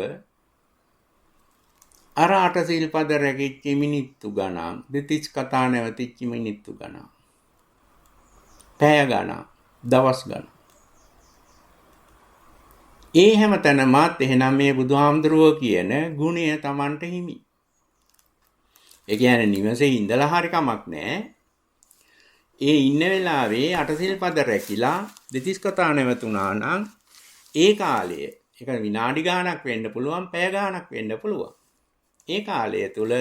අර අටසිල් පද රැකිච්ච මිනිත්තු ගණන්, දෙතිස් කතා නැවතිච්ච මිනිත්තු ගණන්, පැය ගණන්, දවස් ගණන්. ඒ හැම තැනමත් එහෙනම් මේ බුදුහාමුදුරුවෝ කියන ගුණය Tamanට හිමි. ඒ කියන්නේ නිවසේ ඉඳලා හරි කමක් නැහැ. ඒ ඉන්න වෙලාවේ අටසිල් පද රැකිලා දෙතිස් කතා නැවතුණා නම් ඒ කාලය, ඒක විනාඩි ගාණක් වෙන්න පුළුවන්, පැය ගාණක් වෙන්න පුළුවන්. ඒ කාලය තුල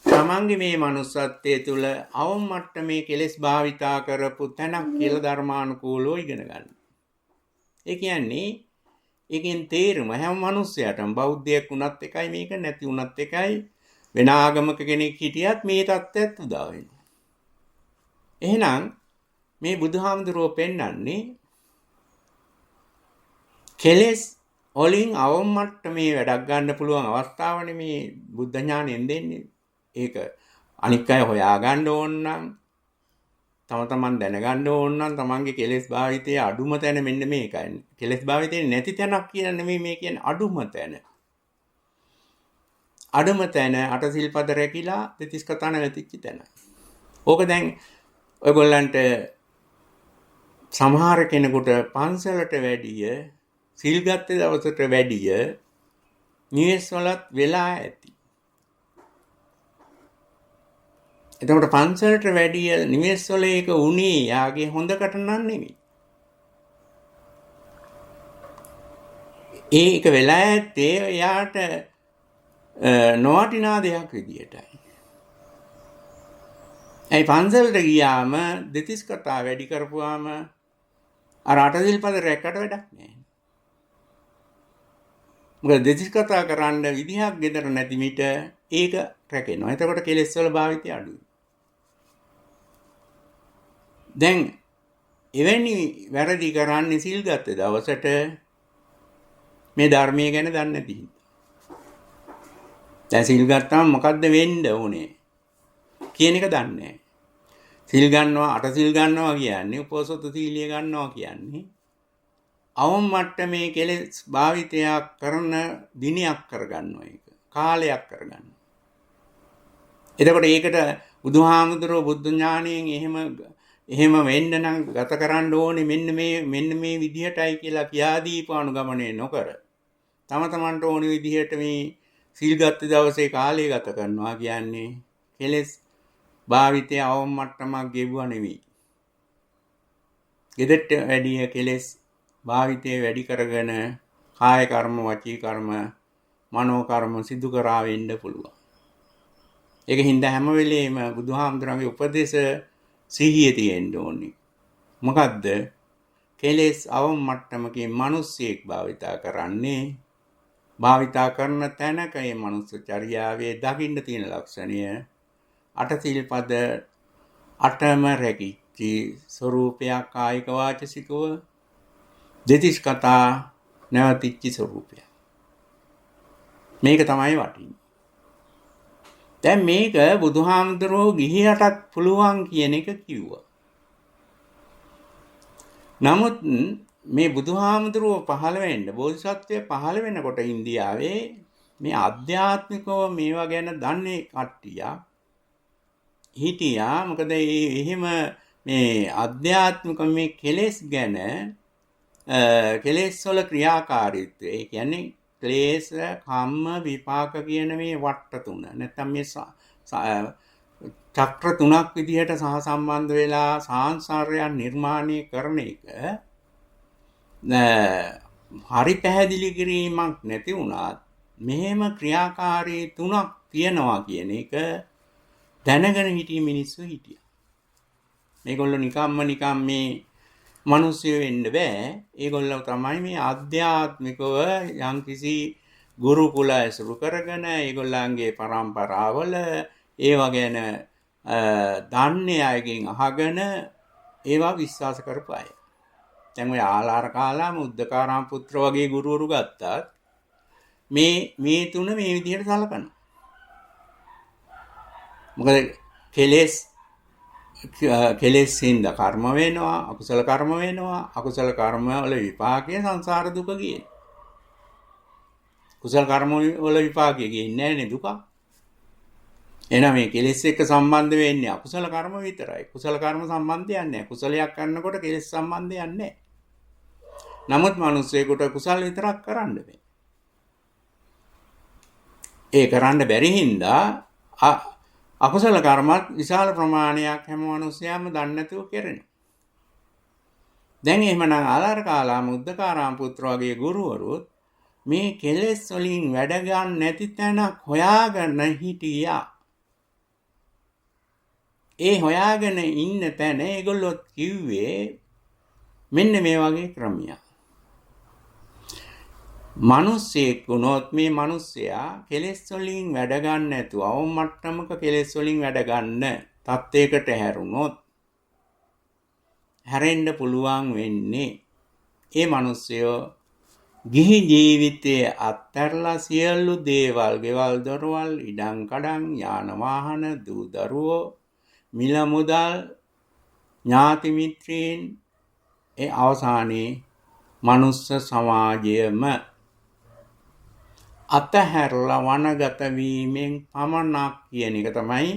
තමන්ගේ මේ manussත්වයේ තුල අවම මට්ටමේ කෙලෙස් භාවිතා කරපු තැනක් කියලා ධර්මානුකූලව ඉගෙන ගන්න. ඒ කියන්නේ ඒකෙන් තේරුම හැම මිනිස්සයාටම බෞද්ධයෙක් වුණත් එකයි, මේක නැති වුණත් එකයි, වෙන ආගමක කෙනෙක් හිටියත් මේ தත්ත්වයට උදා වෙනවා. එහෙනම් මේ බුදුහාමුදුරුවෝ පෙන්වන්නේ කෙලෙස් වලින් අවම මට්ටමේ වැඩක් ගන්න පුළුවන් අවස්ථාවනේ මේ බුද්ධ ඥාණයෙන් දෙන්නේ. ඒක අනික් අය හොයාගන්න ඕන නම්, තමන් දැනගන්න ඕන නම් තමන්ගේ කෙලෙස් භාවිතයේ අඩුම තැන මෙන්න මේකයි. කෙලෙස් භාවිතයේ නැති තැනක් කියන නෙමෙයි මේ කියන්නේ, අඩුම තැන. අඩුම තැන අටසිල් පද රැකිලා දෙතිස් කතා නැවතිච්ච තැන. ඕක දැන් ඔයගොල්ලන්ට සමහර කෙනෙකුට පන්සලට වැඩිය, සිල් ගත්ත දවසට වැඩිය නිවෙස් වලත් වෙලා ඇති. එතකොට පන්සලට වැඩිය නිවෙස් වල ඒක උනේ යාගේ හොඳකට නන් නෙමෙයි. ඒක වෙලා ඇත්තේ එයාට නොවටිනා දෙයක් විදියටයි. ඒ පන්සලට ගියාම දෙතිස් කතා වැඩි කරපුවාම අර අටසිල් පද රැක්කට වැඩක් නැහැ. මොකද දෙතිස් කතා කරන්න විදිහක් ගෙදර නැති මිට ඒක රැකෙනවා. එතකොට කෙලෙස් වල භාවිතය අඩුයි. දැන් එවැනි වැරදි කරන්නේ සිල් ගත්ත දවසට මේ ධර්මයේ ගැන දන්නේ නැති හින්දා. දැන් සිල් ගත්තාම මොකද්ද වෙන්න ඕනේ කියන එක දන්නේ නැහැ. සිල් ගන්නවා, අටසිල් ගන්නවා කියන්නේ, උපෝසත සීලිය ගන්නවා කියන්නේ අවම මට්ටමේ කෙලෙස් භාවිතයක් කරන දිනයක් කරගන්නවා, ඒක කාලයක් කරගන්නවා. එතකොට ඒකට බුදුහාමුදුරුවෝ බුද්ධ ඥාණයෙන් එහෙම වෙන්න නම් ගත කරන්න ඕනේ මෙන්න මේ විදිහටයි කියලා කියා දීපු අනුගමනය නොකර තමන්ට ඕන විදිහට මේ සීල් ගත්ත දවසේ කාලය ගත කරනවා කියන්නේ කෙලෙස් භාවිතය අවම මට්ටමක් ගෙවුවා නෙවෙයි. ගෙදරට වැඩිය කෙලෙස් භාවිතය වැඩි කරගෙන කාය කර්ම, වචී කර්ම, මනෝ කර්ම සිදු කරා වෙන්න පුළුවන්. ඒක හින්දා හැම වෙලෙම බුදුහාමුදුරන්ගේ උපදේශ සිහිය තියෙන්න ඕනේ. මොකද්ද? කෙලෙස් අවම මට්ටමකින් මිනිස්සෙක් භාවිතා කරන්නේ, භාවිතා කරන තැනක මේ මනුස්ස චර්යාවේ දකින්න තියෙන ලක්ෂණය අටසිල් පද අටම රැකිච්ච ස්වરૂපයක් කායික වාචසිකව, දෙතිස් කතා නැවතිච්ච ස්වરૂපය. මේක තමයි වටින්නේ. දැන් මේක බුදුහාමුදුරුවෝ ගිහියටත් පුළුවන් කියන එක කිව්වා. නමුත් මේ බුදුහාමුදුරුවෝ පහළ වෙන්න බෝධිසත්වය පහළ වෙනකොට ඉන්දියාවේ මේ ආධ්‍යාත්මිකව මේවා ගැන දන්නේ කට්ටිය හිටියා. මොකද එහෙම මේ ආධ්‍යාත්මික මේ කෙලෙස් ගැන කෙලෙස් වල ක්‍රියාකාරීත්වය, ඒ කියන්නේ ක්ලේශ කම්ම විපාක කියන මේ වට්ට තුන නැත්නම් මේ චක්‍ර තුනක් විදිහට සහසම්බන්ධ වෙලා සංසාරයන් නිර්මාණය කරන එක හරි පැහැදිලි කිරීමක් නැති වුණත් මෙහෙම ක්‍රියාකාරී තුනක් තියෙනවා කියන එක දැනගෙන හිටිය මිනිස්සු හිටියා. මේගොල්ලෝ නිකම් මේ මිනිස්සු වෙන්න බෑ. ඒගොල්ලෝ තමයි මේ ආධ්‍යාත්මිකව යම්කිසි ගුරුකුල ඇසුරු කරගෙන ඒගොල්ලන්ගේ පරම්පරාවල ඒවා ගැන දන්නේ අයගෙන් අහගෙන ඒවා විශ්වාස කරපු අය. දැන් ඔය ආලාර කාලාම උද්දකාරාම පුත්‍ර වගේ ගුරුවරු ගත්තත් මේ තුන මේ විදිහට සලකනවා. මොකද කෙලෙස් හින්ද කර්ම වෙනවා, අකුසල කර්ම වෙනවා. අකුසල කර්ම වල විපාකය සංසාර දුක කියන. කුසල කර්ම වල විපාකය කියන්නේ නැහැ දුක. එහෙනම් මේ කෙලෙස් එක්ක සම්බන්ධ වෙන්නේ අකුසල කර්ම විතරයි. කුසල කර්ම සම්බන්ධයක් නැහැ. කුසලයක් කරනකොට කෙලෙස් සම්බන්ධයක් නැහැ. නමුත් මිනිස්සෙකුට කුසල විතරක් කරන්න බෑ. ඒ කරන්න බැරි හින්දා අකුසල කර්මත් විශාල ප්‍රමාණයක් හැම මිනිස්සයම දන්නේ නැතුව කරනවා. දැන් එහෙමනම් ආලාර කාලාම උද්දකාරාම පුත්‍ර වගේ ගුරුවරුත් මේ කෙලෙස් වලින් වැඩ ගන්න නැති තැනක් හොයාගෙන හිටියා. ඒ හොයාගෙන ඉන්න තැන ඒගොල්ලෝ කිව්වේ මෙන්න මේ වගේ ක්‍රමයක්. මිනිස්සෙක් වුණොත් මේ මිනිස්සයා කෙලෙස් වලින් වැඩ ගන්න නැතුව අවම මට්ටමක කෙලෙස් වලින් වැඩ ගන්න තත්යකට හැරුණොත් හැරෙන්න පුළුවන් වෙන්නේ ඒ මිනිස්සයෝ ගිහි ජීවිතයේ අත්හැරලා සියලු දේවල්, ගෙවල් දොරවල්, ඉඩම් කඩම්, යාන වාහන, දූ දරුවෝ, මිල මුදල්, ඥාති මිත්‍රයන්, ඒ අවසානයේ මනුස්ස සමාජයම අතහැරලා වනගත වීමෙන් පමණක් කියන එක තමයි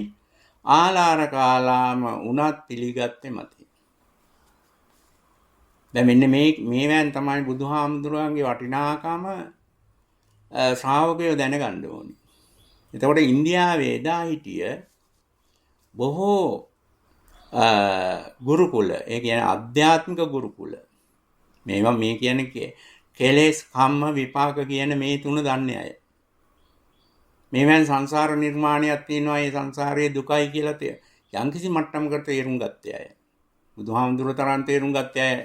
ආලාර කාලාම උනත් පිළිගත්තේ මතය. දැන් මෙන්න මේවෙන් තමයි බුදුහාමුදුරුවන්ගේ වටිනාකම ශ්‍රාවකයෝ දැනගන්න ඕනේ. එතකොට ඉන්දියාවේ එදා හිටිය බොහෝ ගුරුකුල, ඒ කියන්නේ ආධ්‍යාත්මික ගුරුකුල. මේවා මේ කියන්නේ කෙලෙස් කම්ම විපාක කියන මේ තුන දන්නේ අය. මේවෙන් සංසාර නිර්මාණයක් තියෙනවා. ඒ සංසාරයේ දුකයි කියලා යම්කිසි මට්ටමකට තේරුම් ගත්තේ අය. බුදුහාමුදුරුවෝ තරම් තේරුම් ගත්තේ අය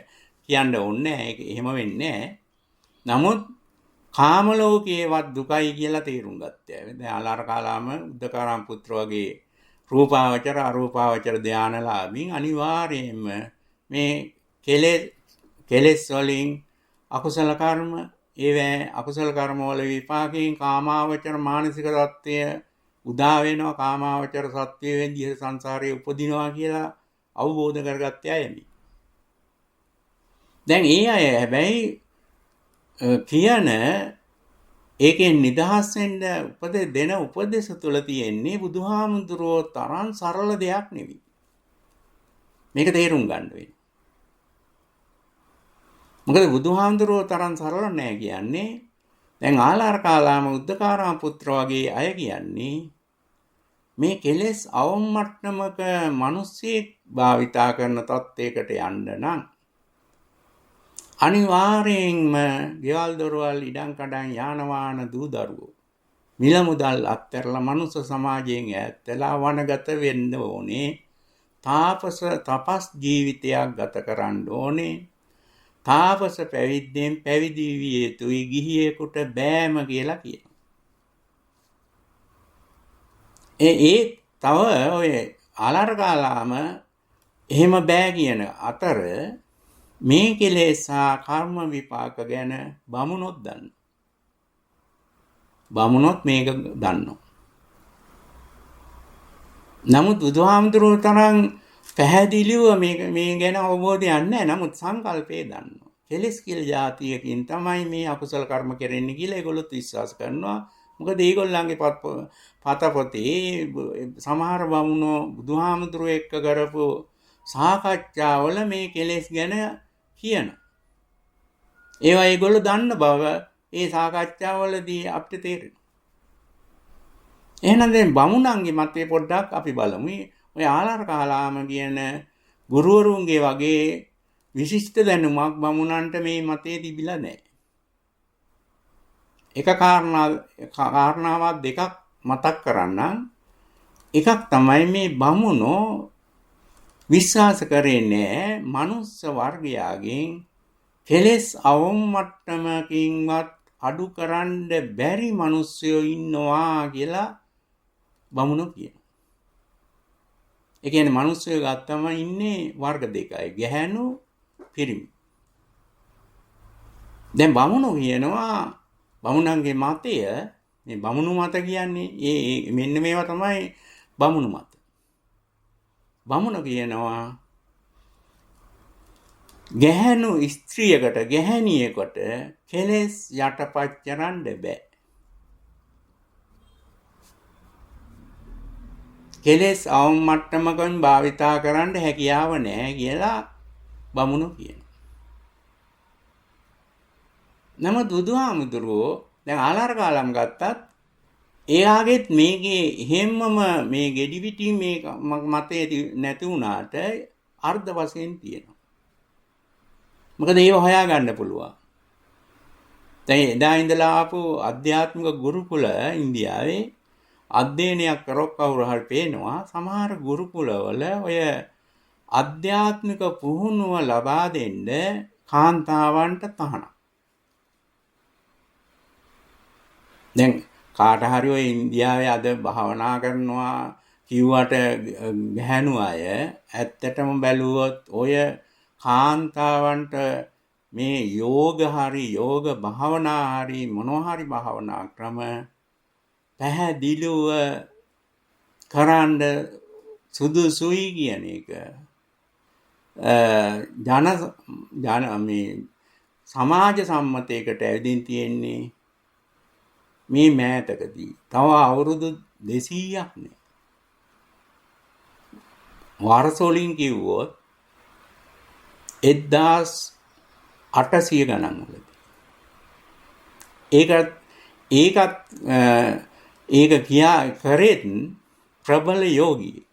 කියන්න ඕනේ. ඒක එහෙම වෙන්නේ නැහැ. නමුත් කාම ලෝකයේවත් දුකයි කියලා තේරුම් ගත්තේ අය. දැන් ආලාර කාලාම උද්දකාරාම පුත්‍ර වගේ රූපාවචර අරූපාවචර ධානලාභින් අනිවාර්යයෙන්ම මේ කෙලෙස් වලින් අකුසල කර්ම, ඒවැ අකුසල කර්ම වල විපාකයෙන් කාමාවචර මානසික தත්ත්වය උදා වෙනවා. කාමාවචර සත්වයේ විදිහට සංසාරයේ උපදිනවා කියලා අවබෝධ කරගත්තේ අයමි. දැන් ඒ අය හැබැයි කියන ඒකෙන් නිදහස් වෙන්න දෙන උපදේශ තුළ තියෙන්නේ බුදුහාමුදුරුවෝ තරම් සරල දෙයක් නෙවෙයි. මේක තේරුම් ගන්න වෙන්නේ. මොකද බුදුහාමුදුරුවෝ තරම් සරල නෑ කියන්නේ. දැන් ආලාර කාලාම උද්දකාරාම පුත්‍ර වගේ අය කියන්නේ මේ කෙලෙස් අවම මට්ටමක මිනිස්සෙක් භාවිතා කරන තත්යකට යන්න නම් අනිවාර්යයෙන්ම ගෙවල් දොරවල්, ඉඩම් කඩම්, යාන වාහන, දූ දරුවෝ, මිල මුදල් අත්හැරලා මනුස්ස සමාජයෙන් ඈත් වෙලා වනගත වෙන්න ඕනේ. තපස් ජීවිතයක් ගත කරන්න ඕනේ. තාපස පැවිද්දෙන් පැවිදි විය යුතුයි, ගිහියෙකුට බෑම කියලා කියනවා. ඒ තව ඔය ආලාර කාලාම එහෙම බෑ කියන අතර මේ කෙලෙස් සහ කර්ම විපාක ගැන බමුණොත් දන්නවා. බමුණොත් මේක දන්නවා. නමුත් බුදුහාමුදුරුවෝ තරම් පැහැදිලිව මේ ගැන අවබෝධයක් නැහැ. නමුත් සංකල්පේ දන්නවා. කෙලෙස් කියලා જાතියකින් තමයි මේ අකුසල කර්ම කරන්නේ කියලා ඒගොල්ලොත් විශ්වාස කරනවා. මොකද ඒගොල්ලන්ගේ පතපොතේ සමහර බමුණෝ බුදුහාමුදුරුවෝ එක්ක කරපු සාකච්ඡාවල මේ කෙලෙස් ගැන කියනවා. ඒවා ඒගොල්ලෝ දන්න බව ඒ සාකච්ඡාවලදී අපිට තේරෙනවා. එහෙනම් දැන් බමුණන්ගේ මතේ පොඩ්ඩක් අපි බලමු. ඔය ආලාර කාලාම කියන ගුරුවරුන්ගේ වගේ විශිෂ්ට දැනුමක් බමුණන්ට මේ මතේ තිබිලා නැහැ. එක කාරණාවක් දෙකක් මතක් කරන්නම්. එකක් තමයි මේ බමුණෝ විශ්වාස කරන්නේ මනුස්ස වර්ගයාගෙන් කෙලෙස් අවම මට්ටමකින්වත් අඩු කරන්න බැරි මිනිස්සුયો ඉන්නවා කියලා බමුණෝ කියනවා. ඒ කියන්නේ මිනිස්සුયો ගත්තම ඉන්නේ වර්ග දෙකයි. ගැහැණු පිරිමි. දැන් බමුණෝ කියනවා බමුණන්ගේ මතය මේ බමුණු මත කියන්නේ මෙන්න මේවා තමයි බමුණු මත. බමුණෝ කියනවා ගැහැණු ස්ත්‍රියකට ගැහැණියෙකුට කෙලෙස් යටපත් කරන්න බෑ. කෙලෙස් අවම මට්ටමකින් භාවිතා කරන්න හැකියාව නැහැ කියලා බමුණෝ කියනවා. නමුත් බුදුහාමුදුරුවෝ දැන් ආලාර කාලම් ගත්තත් එයාගෙත් මේකේ හැමම මේ ගෙඩි පිටි මේ මතේ නැති වුණාට අර්ධ වශයෙන් තියෙනවා. මොකද ඒව හොයාගන්න පුළුවන්. දැන් එදා ඉඳලා ආපු අධ්‍යාත්මික ගුරුකුල ඉන්දියාවේ අධ්‍යයනයක් කරොත් කවුරු හරි පේනවා සමහර ගුරුකුලවල ඔය අධ්‍යාත්මික පුහුණුව ලබා දෙන්න කාන්තාවන්ට තහනම්. දැන් කාට හරි ඔය ඉන්දියාවේ අද භාවනා කරනවා කිව්වට ගැහැණු අය ඇත්තටම බැලුවොත් ඔය කාන්තාවන්ට මේ යෝග භාවනා හරි මොනවා හරි භාවනා ක්‍රම පැහැදිලිව කරන්න සුදුසුයි කියන එක මේ සමාජ සම්මතයකට ඇවිදින් තියෙන්නේ මේ මෑතකදී. තව අවුරුදු 200ක් නේ. වර්ෂ වලින් කිව්වොත් 1800 ගණන් වලදී. ඒක කියා කරෙත් ප්‍රබල යෝගී.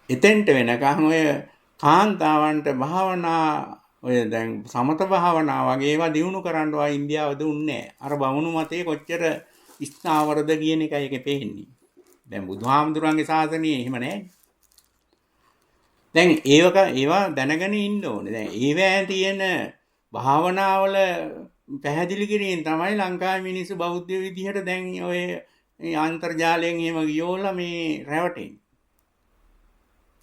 එතෙන්ට වෙනකන් ඔය කාන්තාවන්ට භාවනා ඔය දැන් සමත භාවනා වගේ ඒවා දිනු කරන්නවා ඉන්දියාව දුන්නේ නැහැ. අර බමුණු මතේ කොච්චර ස්ථාවරද කියන එකයි ඒකේ පේන්නේ. දැන් බුදුහාමුදුරන්ගේ ශාසනයේ එහෙම නැහැ. දැන් ඒවා දැනගෙන ඉන්න ඕනේ. දැන් ඒවැය තියෙන භාවනාවල පැහැදිලි කිරීම තමයි ලංකාවේ මිනිස්සු බෞද්ධ විදිහට දැන් ඔය අන්තර්ජාලයෙන් එහෙම ගියෝලා මේ රැවටෙන්නේ.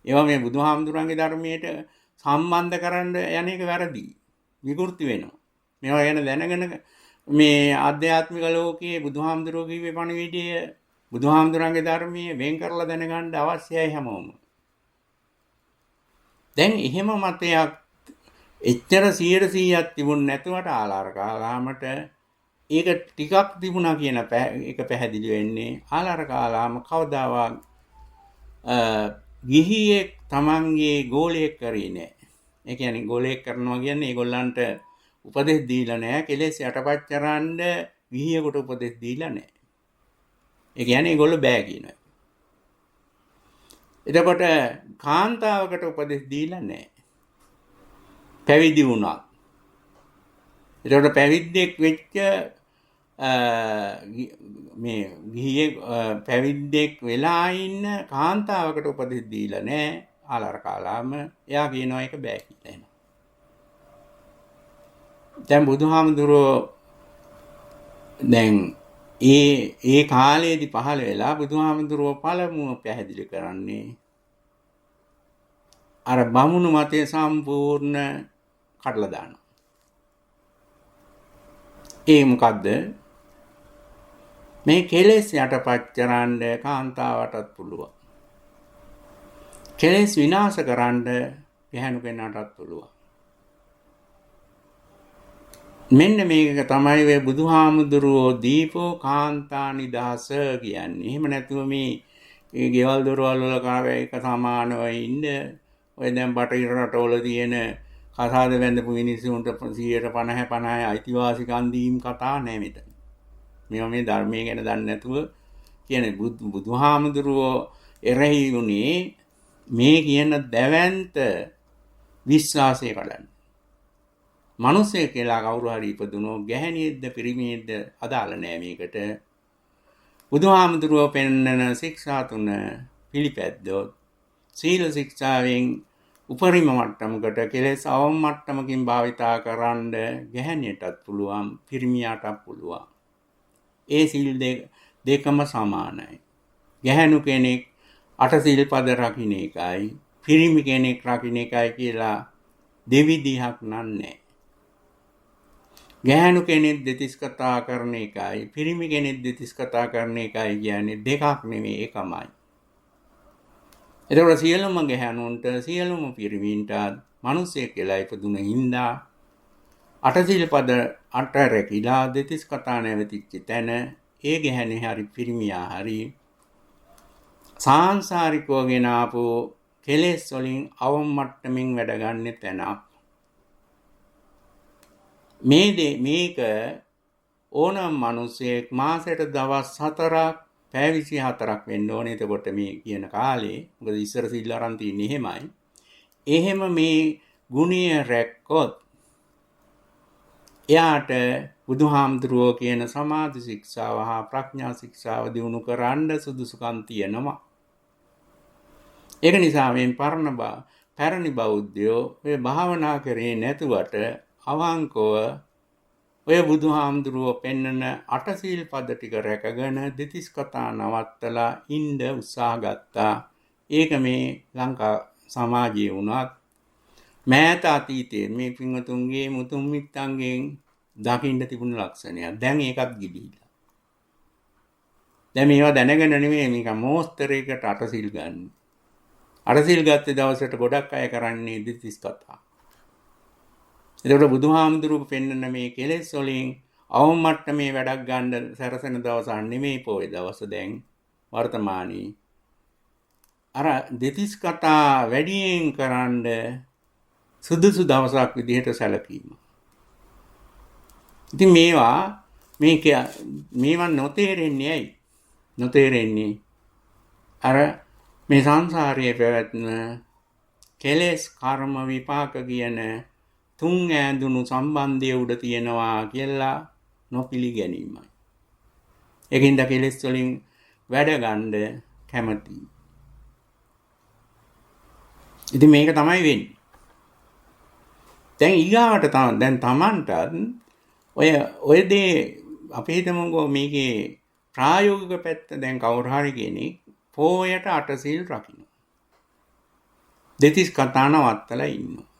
ඒවා මේ බුදුහාමුදුරන්ගේ ධර්මයට සම්බන්ධ කරන්න යන එක වැරදි. විකෘති වෙනවා. මේවා ගැන දැනගෙන මේ ආධ්‍යාත්මික ලෝකයේ බුදුහාමුදුරුවෝ කිව්වේ පණිවිඩය බුදුහාමුදුරන්ගේ ධර්මයේ වෙන් කරලා දැනගන්න අවශ්‍යයි හැමෝම. දැන් එහෙම මතයක් එච්චර 100%ක් තිබුණ නැතුවට ආලාර කාලාමට ඒක ටිකක් තිබුණා කියන එක පැහැදිලි වෙන්නේ ආලාර කාලාම කවදාවත් ගිහියෙක් තමන්ගේ ගෝලයක් කරේ නැහැ. ඒ කියන්නේ ගෝලයක් කරනවා කියන්නේ ඒගොල්ලන්ට උපදෙස් දීලා නැහැ. කෙලෙස් යටපත් කරන්න ගිහියෙකුට උපදෙස් දීලා නැහැ. ඒ කියන්නේ ඒගොල්ලෝ බෑ කියනවා. එතකොට කාන්තාවකට උපදෙස් දීලා නැහැ. පැවිදි වුණා. එතකොට පැවිද්දෙක් වෙච්ච මේ ගිහියේ පැවිද්දෙක් වෙලා ඉන්න කාන්තාවකට උපදෙස් දීලා නැහැ. ආලාර කාලාම එයා කියනවා ඒක බෑ කියලා එනවා. දැන් බුදුහාමුදුරුවෝ දැන් ඒ කාලයේදී පහළ වෙලා බුදුහාමුදුරුවෝ පළමුව පැහැදිලි කරන්නේ අර බමුණු මතය සම්පූර්ණ කඩලා දානවා. ඒ මොකද්ද? මේ කෙලෙස් යටපත් කරන්න කාන්තාවටත් පුළුවන්. කෙලෙස් විනාශ කරන්න ගැහැණු කෙනාටත් පුළුවන්. මෙන්න මේක තමයි වේ බුදුහාමුදුරුවෝ දීපෝ කාන්තා නිදහස කියන්නේ. එහෙම නැතුව මේ ගෙවල් දොරවල් වල කාවේක සමානව ඉන්න ඔය දැන් බටහිර රටවල තියෙන කසාද වැඳපු මිනිස්සුන්ට 150 අයිතිවාසිකම් දීම් කතා නෑ මෙතන. මේවා මේ ධර්මයේ ගැන දන්නේ නැතුව කියන්නේ බුදුහාමුදුරුවෝ එරෙහි වුණේ මේ කියන දැවැන්ත විශ්වාසය කඩන්න. මිනිස්සෙ කියලා කවුරු හරි ඉපදුනෝ ගැහණියෙක්ද පිරිමියෙක්ද අදාළ නෑ මේකට. බුදුහාමුදුරුවෝ පෙන්වන ශික්ෂා තුන පිළිපැද්දොත් සීල ශික්ෂාවෙන් උපරිම මට්ටමකට කෙලෙස් අවම මට්ටමකින් භාවිතා කරන්න ගැහණියටත් පුළුවන් පිරිමියාටත් පුළුවන්. ඒ සීල් දෙකම සමානයි. ගැහණු කෙනෙක් අට සීල් පද රකින්න එකයි පිරිමි කෙනෙක් රකින්න එකයි කියලා දෙවිදිහක් නන්නේ. ගැහණු කෙනෙක් දෙතිස් කතා කරන එකයි පිරිමි කෙනෙක් දෙතිස් කතා කරන එකයි කියන්නේ දෙකක් නෙමෙයි එකමයි. එතකොට සියලුම ගැහණුන්ට සියලුම පිරිමින්ට මිනිස්සෙක් කියලා ඉපදුන හින්දා අටසිල් පද අට රැකිලා දෙතිස් කතා නැවතිච්ච තැන ඒ ගැහණේ හරි පිරිමියා හරි සාංශාරිකව ගෙන ආපු කෙලෙස් වලින් අවම මට්ටමින් වැඩ ගන්න තැනක්. මේක ඕනම මිනිසෙක් මාසෙට දවස් 4ක් පැය 24ක් වෙන්න ඕනේ. එතකොට මේ කියන කාලේ මොකද ඉස්සර සිල් අරන් තින්නේ එහෙමයි. එහෙම මේ ගුණය රැක්කොත් එයාට බුදුහාමුදුරුවෝ කියන සමාධි ශික්ෂාව හා ප්‍රඥා ශික්ෂාව දිනු කරන්න සුදුසුකම් තියෙනවා. ඒක නිසා මේ පැරණි බෞද්ධයෝ මේ භාවනා කරේ නැතුවට අවංකව ඔය බුදුහාමුදුරුවෝ පෙන්නන අටසීල් පද ටික රැකගෙන දෙතිස් කතා නවත්තලා ඉන්න උත්සාහ ගත්තා. ඒක මේ ලංකා සමාජයේ වුණත් මෑත අතීතයේ මේ පින්වතුන්ගේ මුතුන් මිත්තන්ගෙන් දකින්න තිබුණු ලක්ෂණයක්. දැන් ඒකත් ගිලිහිලා. දැන් මේවා දැනගෙන නෙමෙයි මේක මෝස්තරයකට අටසීල් ගන්න. අටසීල් ගත්තේ දවසට ගොඩක් අය කරන්නේ දෙතිස් කතා. එතකොට බුදුහාමුදුරුවෝ පෙන්වන මේ කෙලෙස් වලින් අවම මට්ටමේ වැඩක් ගන්න සැරසෙන දවසක් නෙමෙයි පොයේ දවස දැන් වර්තමානයේ. අර දෙතිස් කතා වැඩියෙන් කරන්න සුදුසු දවසක් විදිහට සැලකීම. ඉතින් මේවා නොතේරෙන්නේ ඇයි? නොතේරෙන්නේ අර මේ සංසාරයේ පැවැත්ම කෙලෙස් කර්ම විපාක කියන තුන් ඈඳුණු සම්බන්ධය උඩ තියෙනවා කියලා නොපිළිගැනීමයි. ඒකින්ද කෙලෙස් වලින් වැඩ ගන්න කැමති. ඉතින් මේක තමයි වෙන්නේ. දැන් ඊගාවට දැන් Tamanටත් ඔය දේ අපි හිතමුකෝ මේකේ ප්‍රායෝගික පැත්ත දැන් කවුරු හරි කෙනෙක් පොයට අටසිල් රකින්න. දෙතිස් කතා නවත්තලා ඉන්නවා.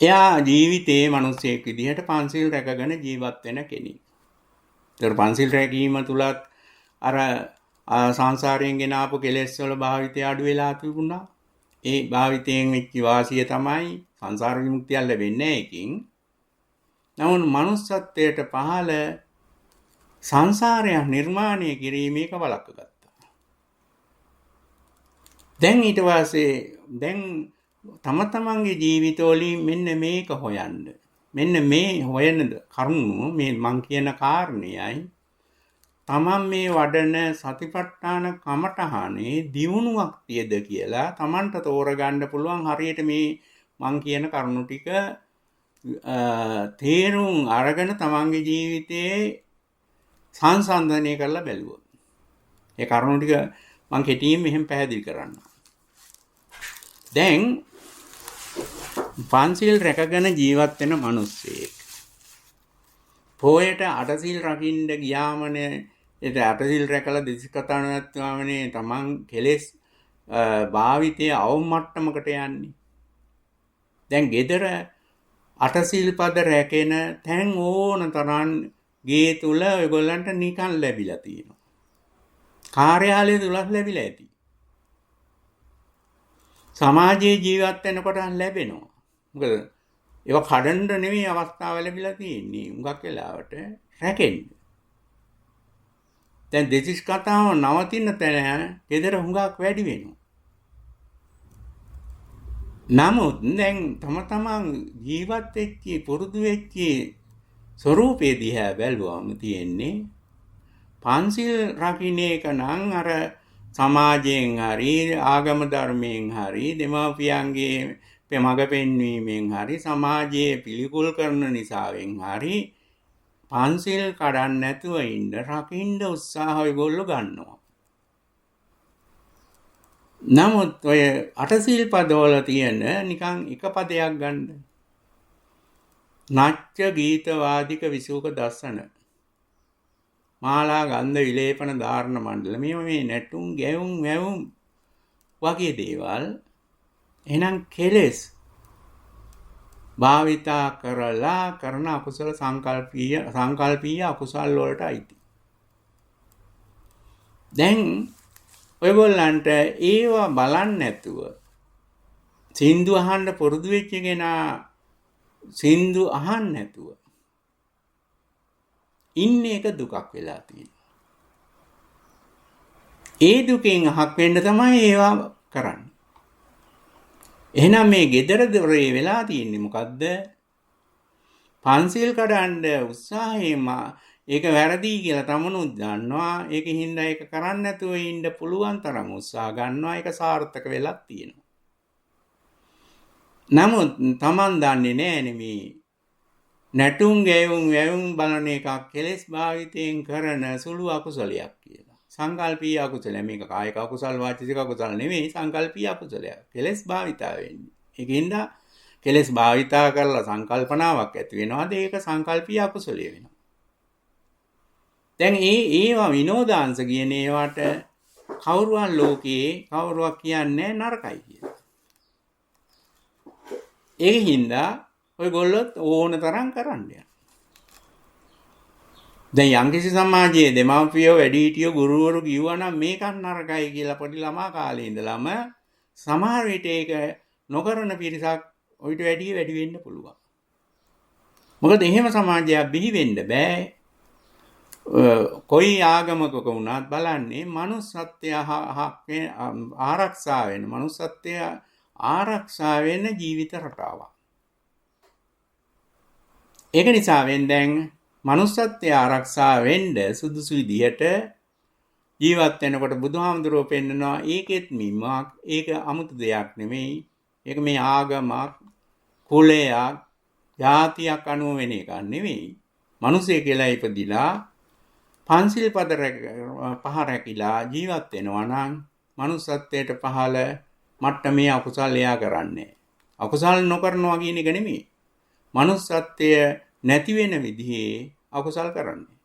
එයා ජීවිතේ මිනිසෙක් විදිහට පන්සිල් රැකගෙන ජීවත් වෙන කෙනෙක්. ඒතර පන්සිල් රැකීම තුලත් අර සංසාරයෙන් ගෙන ආපු කෙලෙස් වල භාවිතය අඩු වෙලා තිබුණා. ඒ භාවිතයෙන් වෙච්ච වාසිය තමයි සංසාර විමුක්තිය ලැබෙන්නේ එකකින්. නමුත් manussත්වයට පහළ සංසාරයක් නිර්මාණය කිරීමේක වළක්වගත්තා. දැන් ඊට පස්සේ දැන් තම තමන්ගේ ජීවිතවලින් මෙන්න මේක හොයන්න. මෙන්න මේ හොයන කරුණු මේ මං කියන කාරණේයි තමන් මේ වඩන සතිපට්ඨාන කමඨහනේ දියුණුවක් තියද කියලා තමන්ට තෝරගන්න පුළුවන්. හරියට මේ මං කියන කරුණු ටික තේරුම් අරගෙන තමන්ගේ ජීවිතයේ සංසන්දනය කරලා බැලුවොත් ඒ කරුණු ටික මං කෙටියෙන් මෙහෙම පැහැදිලි කරන්නම්. දැන් පන්සිල් රැකගෙන ජීවත් වෙන මිනිස්සෙක් පොයට අටසිල් රකින්න ගියාමනේ ඒ අටසිල් රැකලා දෙසික කතා නැත්වමනේ තමන් කෙලෙස් භාවිතයේ අවමට්ටමකට යන්නේ. දැන් gedara අටසිල් පද රැකෙන තැන් ඕන තරම් ගේ තුල ඔයගොල්ලන්ට නිකන් ලැබිලා තියෙනවා. කාර්යාලය තුලත් ලැබිලා ඇති. සමාජයේ ජීවත් වෙනකොට ලැබෙනවා. මොකද ඒවා කඩන්න නෙවෙයි අවස්ථාව ලැබිලා තියෙන්නේ. හුඟක් වෙලාවට රැකෙන්න. දැන් දෙතිස් කතාව නවතින තැන gedara හුඟක් වැඩි වෙනවා. නමුත් දැන් තමන් ජීවත් වෙච්ච පුරුදු වෙච්ච ස්වરૂපේ දිහා බැලුවම තියෙන්නේ පන්සිල් රකින්න එක නම් අර සමාජයෙන් හරි ආගම ධර්මයෙන් හරි දෙමාපියන්ගේ මඟ පෙන්වීමෙන් හරි සමාජයේ පිළිකුල් කරන නිසාවෙන් හරි පන්සිල් කඩන්න නැතුව ඉන්න රකින්න උත්සාහ ඔයගොල්ලෝ ගන්නවා. නමුත් ඔය අටසිල් පදවල තියෙන නිකන් එක පදයක් ගන්න. නාට්‍ය ගීත වාදික විසූක දස්සන මාලා ගන්ධ විලේපන ධාරණ මණ්ඩල මේ නැටුම් ගැයුම් වැවුම් වගේ දේවල් එහෙනම් කෙලෙස් භාවිතා කරලා කරන අකුසල සංකල්පීය අකුසල් වලට අයිති. දැන් ඔයගොල්ලන්ට ඒවා බලන්නේ නැතුව සින්දු අහන්න පුරුදු වෙච්ච කෙනා සින්දු අහන්න නැතුව ඉන්නේ එක දුකක් වෙලා තියෙනවා. ඒ දුකෙන් අහක් වෙන්න තමයි ඒවා කරන්නේ. එහෙනම් මේ gedara දොරේ වෙලා තියෙන්නේ මොකද්ද? පන්සිල් කඩන්න උත්සාහයෙන්ම ඒක වැරදි කියලා තමනුත් දන්නවා. ඒකින්ද ඒක කරන්න නැතුව ඉන්න පුළුවන් තරම් උත්සාහ ගන්නවා. ඒක සාර්ථක වෙලක් තියෙනවා. නමුත් Taman දන්නේ නැහැ මේ නැටුම් ගැයුම් වැයුම් බලන එකක් කෙලෙස් භාවිතයෙන් කරන සුළු අකුසලයක් කියලා. සංකල්පීය අකුසලයක්. මේක කායික අකුසල වාචික අකුසල නෙවෙයි සංකල්පීය අකුසලයක්. කෙලෙස් භාවිතා වෙන්නේ. ඒකින්ද කෙලෙස් භාවිතා කරලා සංකල්පනාවක් ඇති වෙනවාද ඒක සංකල්පීය අකුසලිය වෙනවා. දැන් ඒවා විනෝදාංශ කියන ඒවට කවුරුන් ලෝකේ කවුරුවක් කියන්නේ නරකයි කියලා. ඒ හින්දා ඔයගොල්ලොත් ඕන තරම් කරන්න යනවා. දැන් යම්කිසි සමාජයේ දෙමාපියෝ වැඩිහිටියෝ ගුරුවරු කිව්වා නම් මේක නරකයි කියලා පොඩි ළමා කාලේ ඉඳලම සමහර විට ඒක නොකරන පිරිසක් ඔයිට වැඩි වෙන්න පුළුවන්. මොකද එහෙම සමාජයක් බිහි වෙන්න බෑ. කොයි ආගමකක වුණත් බලන්නේ manussත්වය ආරක්ෂා වෙන manussත්වය ආරක්ෂා වෙන ජීවිත රටාවක්. ඒක නිසා දැන් manussත්වය ආරක්ෂා වෙන්න සුදුසු විදිහට ජීවත් වෙනකොට බුදුහාමුදුරුවෝ පෙන්නනවා ඒකෙත් මිමක් ඒක 아무තු දෙයක් නෙමෙයි. ඒක මේ ආගමක් කුලයක් ජාතියක් අනුව වෙන එකක් නෙමෙයි. මිනිසෙක් කියලා ඉපදිලා පන්සිල් පද පහ රැකිලා ජීවත් වෙනවා නම් manussත්වයට පහළ මට්ටමේ අකුසල් එයා කරන්නේ. අකුසල් නොකරනවා කියන එක නෙමෙයි. manussත්වය නැති වෙන විදිහේ අකුසල් කරන්නේ.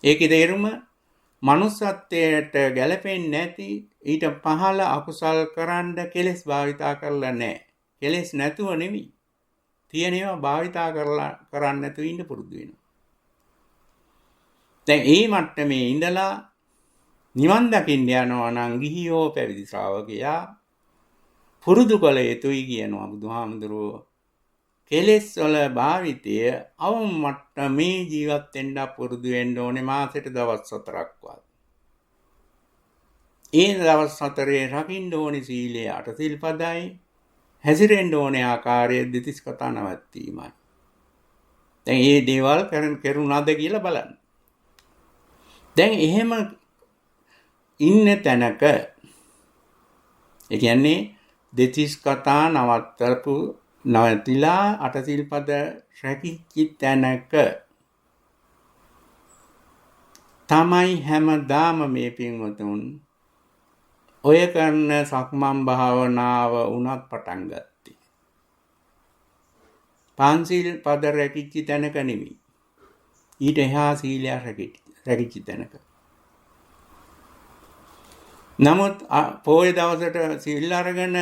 ඒකේ තේරුම manussත්වයට ගැලපෙන්නේ නැති ඊට පහළ අකුසල් කරන්න කෙලෙස් භාවිතා කරලා නැහැ. කෙලෙස් නැතුව නෙමෙයි. තියෙන ඒවා භාවිතා කරන්න නැතුව ඉන්න පුරුදු වෙනවා. දැන් මේ මට්ටමේ ඉඳලා නිවන් දකින්න යනවා නම් ගිහියෝ පැවිදි ශ්‍රාවකයා පුරුදු කළ යුතුයි කියනවා බුදුහාමුදුරුවෝ. කෙලෙස් වල භාවිතය අවම මට්ටමේ ජීවත් වෙන්න පුරුදු වෙන්න ඕනේ මාසෙට දවස් 4ක්වත්. ඒ දවස් 4 රකින්න ඕනේ සීලය අටසිල් පදයි. හැසිරෙන්න ඕනේ ආකාරය දෙතිස් කතා නවත්තීමයි. දැන් මේ දේවල් කරුණාද කියලා බලන්න. දැන් එහෙම ඉන්න තැනක ඒ කියන්නේ දෙතිස් කතා නවතිලා අටසිල් පද රැකිච්ච තැනක තමයි හැමදාම මේ පින්වතුන් ඔය කරන සක්මන් භාවනාව උනත් පටන් ගත්තේ. පන්සිල් පද රැකිච්ච තැනක නෙමෙයි. ඊට එහා සීලය රැකිච්ච තැනක. නමුත් පොයේ දවසට සිල් අරගෙන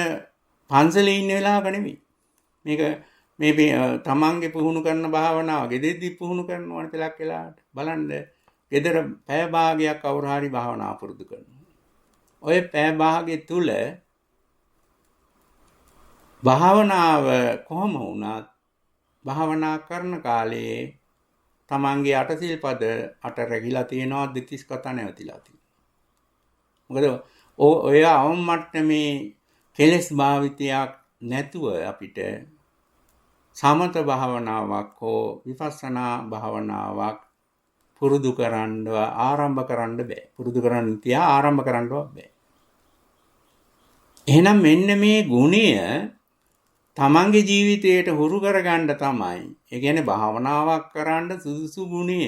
පන්සලේ ඉන්න වෙලාවක නෙමෙයි. මේක මේ තමන්ගේ පුහුණු කරන භාවනාව ගෙදෙද්දි පුහුණු කරනවනේ තලක් වෙලාවට. බලන්න ගෙදර පැය භාගයක් කවුරු හරි භාවනා පුරුදු කරනවා. ඔය පැය භාගය තුල භාවනාව කොහොම වුණත් භාවනා කරන කාලේ තමන්ගේ අටසිල් පද අට රැකිලා තියෙනවා දෙතිස් කතා නැවතිලා තියෙනවා. මොකද ඔය අවම මට්ටමේ කෙලස් භාවිතයක් නැතුව අපිට සමත භාවනාවක් හෝ විපස්සනා භාවනාවක් පුරුදු කරන්න ආරම්භ කරන්න බෑ. පුරුදු කරන්න තියා ආරම්භ කරන්නවත් බෑ. එහෙනම් මෙන්න මේ ගුණය තමන්ගේ ජීවිතයට හුරු කරගන්න තමයි. ඒ කියන්නේ භාවනාවක් කරන්න සුදුසු ගුණය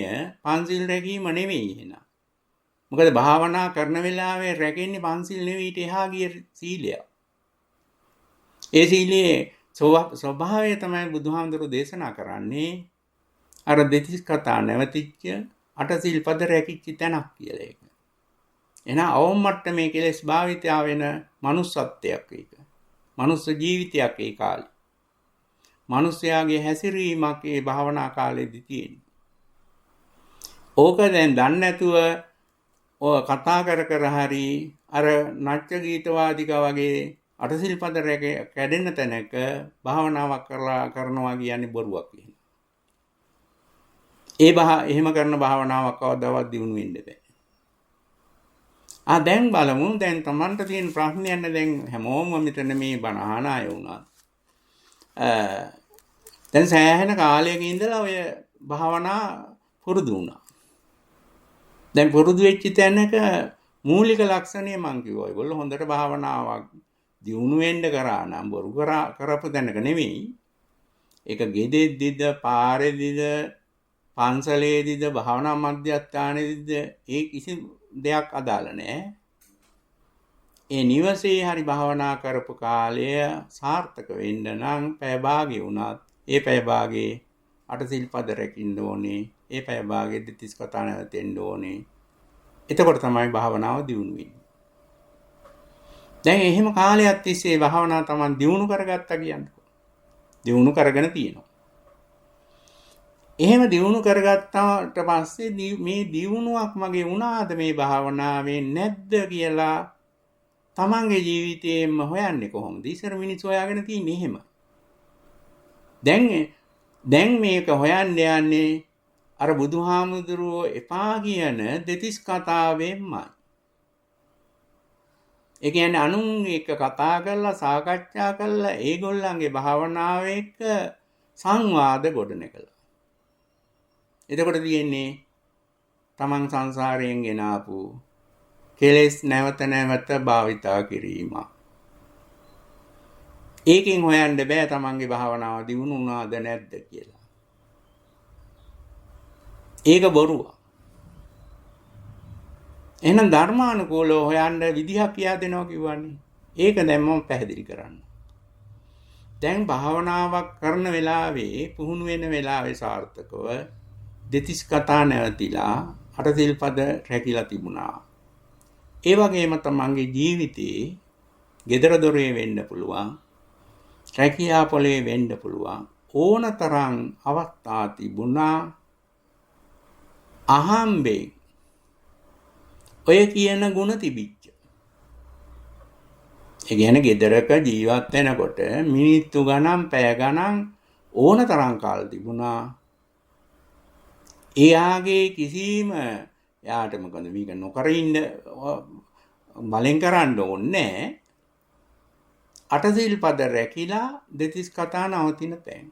පන්සිල් රැකීම නෙවෙයි එහෙනම්. මොකද භාවනා කරන වෙලාවේ රැකෙන්නේ පන්සිල් නෙවෙයි ඊට එහා ගිය සීලය. ඒ සීලයේ ස්වභාවය තමයි බුදුහාමුදුරුවෝ දේශනා කරන්නේ. අර දෙතිස් කතා නැවතිච්ච අටසිල් පද රැකිච්ච තැනක් කියලා ඒක. එහෙනම් අවම මට්ටමේ කෙලෙස් භාවිතය වෙන manussත්වයක් ඒක. මනුස්ස ජීවිතයක් ඒ කාලේ. මිනිස්යාගේ හැසිරීමක් ඒ භාවනා කාලෙදී තියෙනවා. ඕක දැන් දන්නේ නැතුව ඔය කතා කර හරි අර නච්ච ගීතවාදිකා වගේ අටසිල් පද කැඩෙන්න තැනක භාවනාවක් කරනවා කියන්නේ බොරුවක් කියනවා. එහෙම කරන භාවනාවක් කවදාවත් දියුණු වෙන්න බෑ. දැන් බලමු දැන් Tamanට තියෙන ප්‍රශ්නයන්න දැන් හැමෝම මෙතන මේ බණ අහන අය වුණා. දැන් සෑහෙන කාලයක ඉඳලා ඔය භාවනා පුරුදු වුණා. දැන් පුරුදු වෙච්ච තැනක මූලික ලක්ෂණය මං කිව්වා. ඒගොල්ලෝ හොඳට භාවනාවක් දියුණු වෙන්න කරා නම් බොරු කරපු තැනක නෙමෙයි. ඒක ගෙදෙද්දිද පාරේදිද පන්සලේදිද භාවනා මධ්‍යස්ථානයේදිද ඒ කිසි දෙයක් අදාළ නැහැ. ඒ නිවසේ හරි භාවනා කරපු කාලය සාර්ථක වෙන්න නම් පැය භාගය වුණත් ඒ පැය භාගයේ අටසිල් පද රැකින්න ඕනේ. ඒ පැය භාගයේ දෙතිස් කතා නැවතෙන්න ඕනේ. එතකොට තමයි භාවනාව දියුණු වෙන්නේ. දැන් එහෙම කාලයක් තිස්සේ භාවනාව Taman දියුණු කරගත්තා කියන්නේ. දියුණු කරගෙන තියෙනවා. එහෙම දියුණු කරගත්තාට පස්සේ මේ දියුණුවක් මගේ වුණාද මේ භාවනාවේ නැද්ද කියලා තමන්ගේ ජීවිතේම හොයන්නේ කොහොමද? ඉස්සර මිනිස්සු හොයාගෙන තින්නේ එහෙම. දැන් මේක හොයන්න යන්නේ අර බුදුහාමුදුරුවෝ එපා කියන දෙතිස් කතාවෙන්මයි. ඒ කියන්නේ අනුන් එක කතා කරලා සාකච්ඡා කරලා ඒගොල්ලන්ගේ භාවනාව එක්ක සංවාද ගොඩනගලා. එතකොට තියෙන්නේ තමන් සංසාරයෙන් ගෙන ආපු කෙලෙස් නැවත නැවත භාවිතා කිරීම. ඒකෙන් හොයන්න බෑ තමන්ගේ භාවනාව දියුණු වුණාද නැද්ද කියලා. ඒක බොරුව. එහෙනම් ධර්මානුකූලව හොයන්න විදිහක් කියා දෙනවා කිව්වනේ. ඒක දැන් මම පැහැදිලි කරන්න. දැන් භාවනාවක් කරන වෙලාවේ පුහුණු වෙන වෙලාවේ සාර්ථකව දෙතිස් කතා නැවතිලා අටසිල් පද රැකිලා තිබුණා. ඒ වගේම තමන්ගේ ජීවිතේ gedara dore වෙන්න පුළුවන්. රැකියා පොලේ වෙන්න පුළුවන්. ඕනතරම් අවස්ථා තිබුණා. අහම්බේ ඔය කියන ಗುಣ තිබිච්ච. ඒ කියන්නේ ගෙදරක ජීවත් වෙනකොට මිනිත්තු ගණන් පැය ගණන් ඕනතරම් කාල තිබුණා. එයාගේ කිසිම යාට මොකද මේක නොකර ඉන්න බලෙන් කරන්න ඕනේ. අටසිල් පද රැකිලා දෙතිස් කතා නවතින තැන්.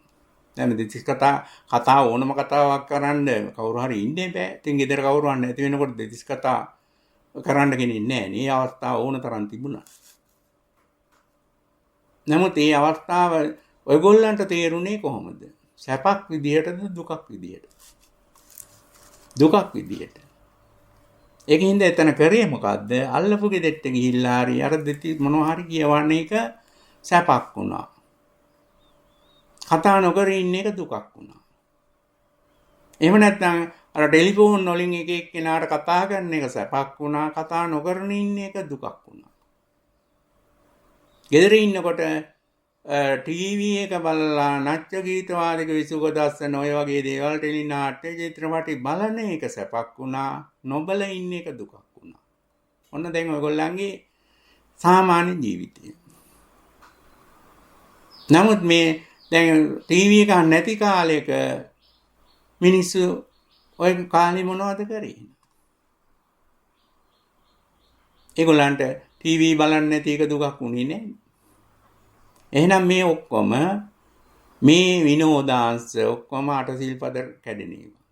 දැන් දෙතිස් කතා ඕනම කතාවක් කරන්න කවුරු හරි ඉන්නේ බෑ. ඉතින් ගෙදර කවුරු හරි නැති වෙනකොට දෙතිස් කතා කරන්න කෙනෙක් නැහැ. මේ අවස්ථාව ඕන තරම් තිබුණා. නමුත් මේ අවස්ථාව ඔයගොල්ලන්ට තේරුනේ කොහොමද? සැපක් විදියටද දුකක් විදියට? දුකක් විදියට. ඒකින්ද එතන කරේ මොකද්ද? අල්ලපු ගෙදෙට්ට ගිහිල්ලා හරි අර දෙති මොනවා හරි කියවන්න එක සැපක් වුණා. කතා නොකර ඉන්න එක දුකක් වුණා. එහෙම නැත්නම් අර ටෙලිෆෝන් වලින් එක එක්කෙනාට කතා කරන එක සැපක් වුණා, කතා නොකරන ඉන්න එක දුකක් වුණා. ගෙදර ඉන්නකොට ටීවී එක බලලා නච්ච ගීත වාදික විසුක දස්සන ඔය වගේ දේවල් ටෙලි නාට්‍ය චිත්‍රපටි බලන එක සැපක් වුණා, නොබල ඉන්න එක දුකක් වුණා. ඔන්න දැන් ඔයගොල්ලන්ගේ සාමාන්‍ය ජීවිතය. නමුත් මේ දැන් ටීවී එක නැති කාලයක මිනිස්සු ඔය කාලේ මොනවද කරේ? ඒගොල්ලන්ට ටීවී බලන්න නැති එක දුකක් වුණේ නැහැ. එහෙනම් මේ ඔක්කොම මේ විනෝදාංශ ඔක්කොම අටසිල්පද කැඩෙන ඒවා.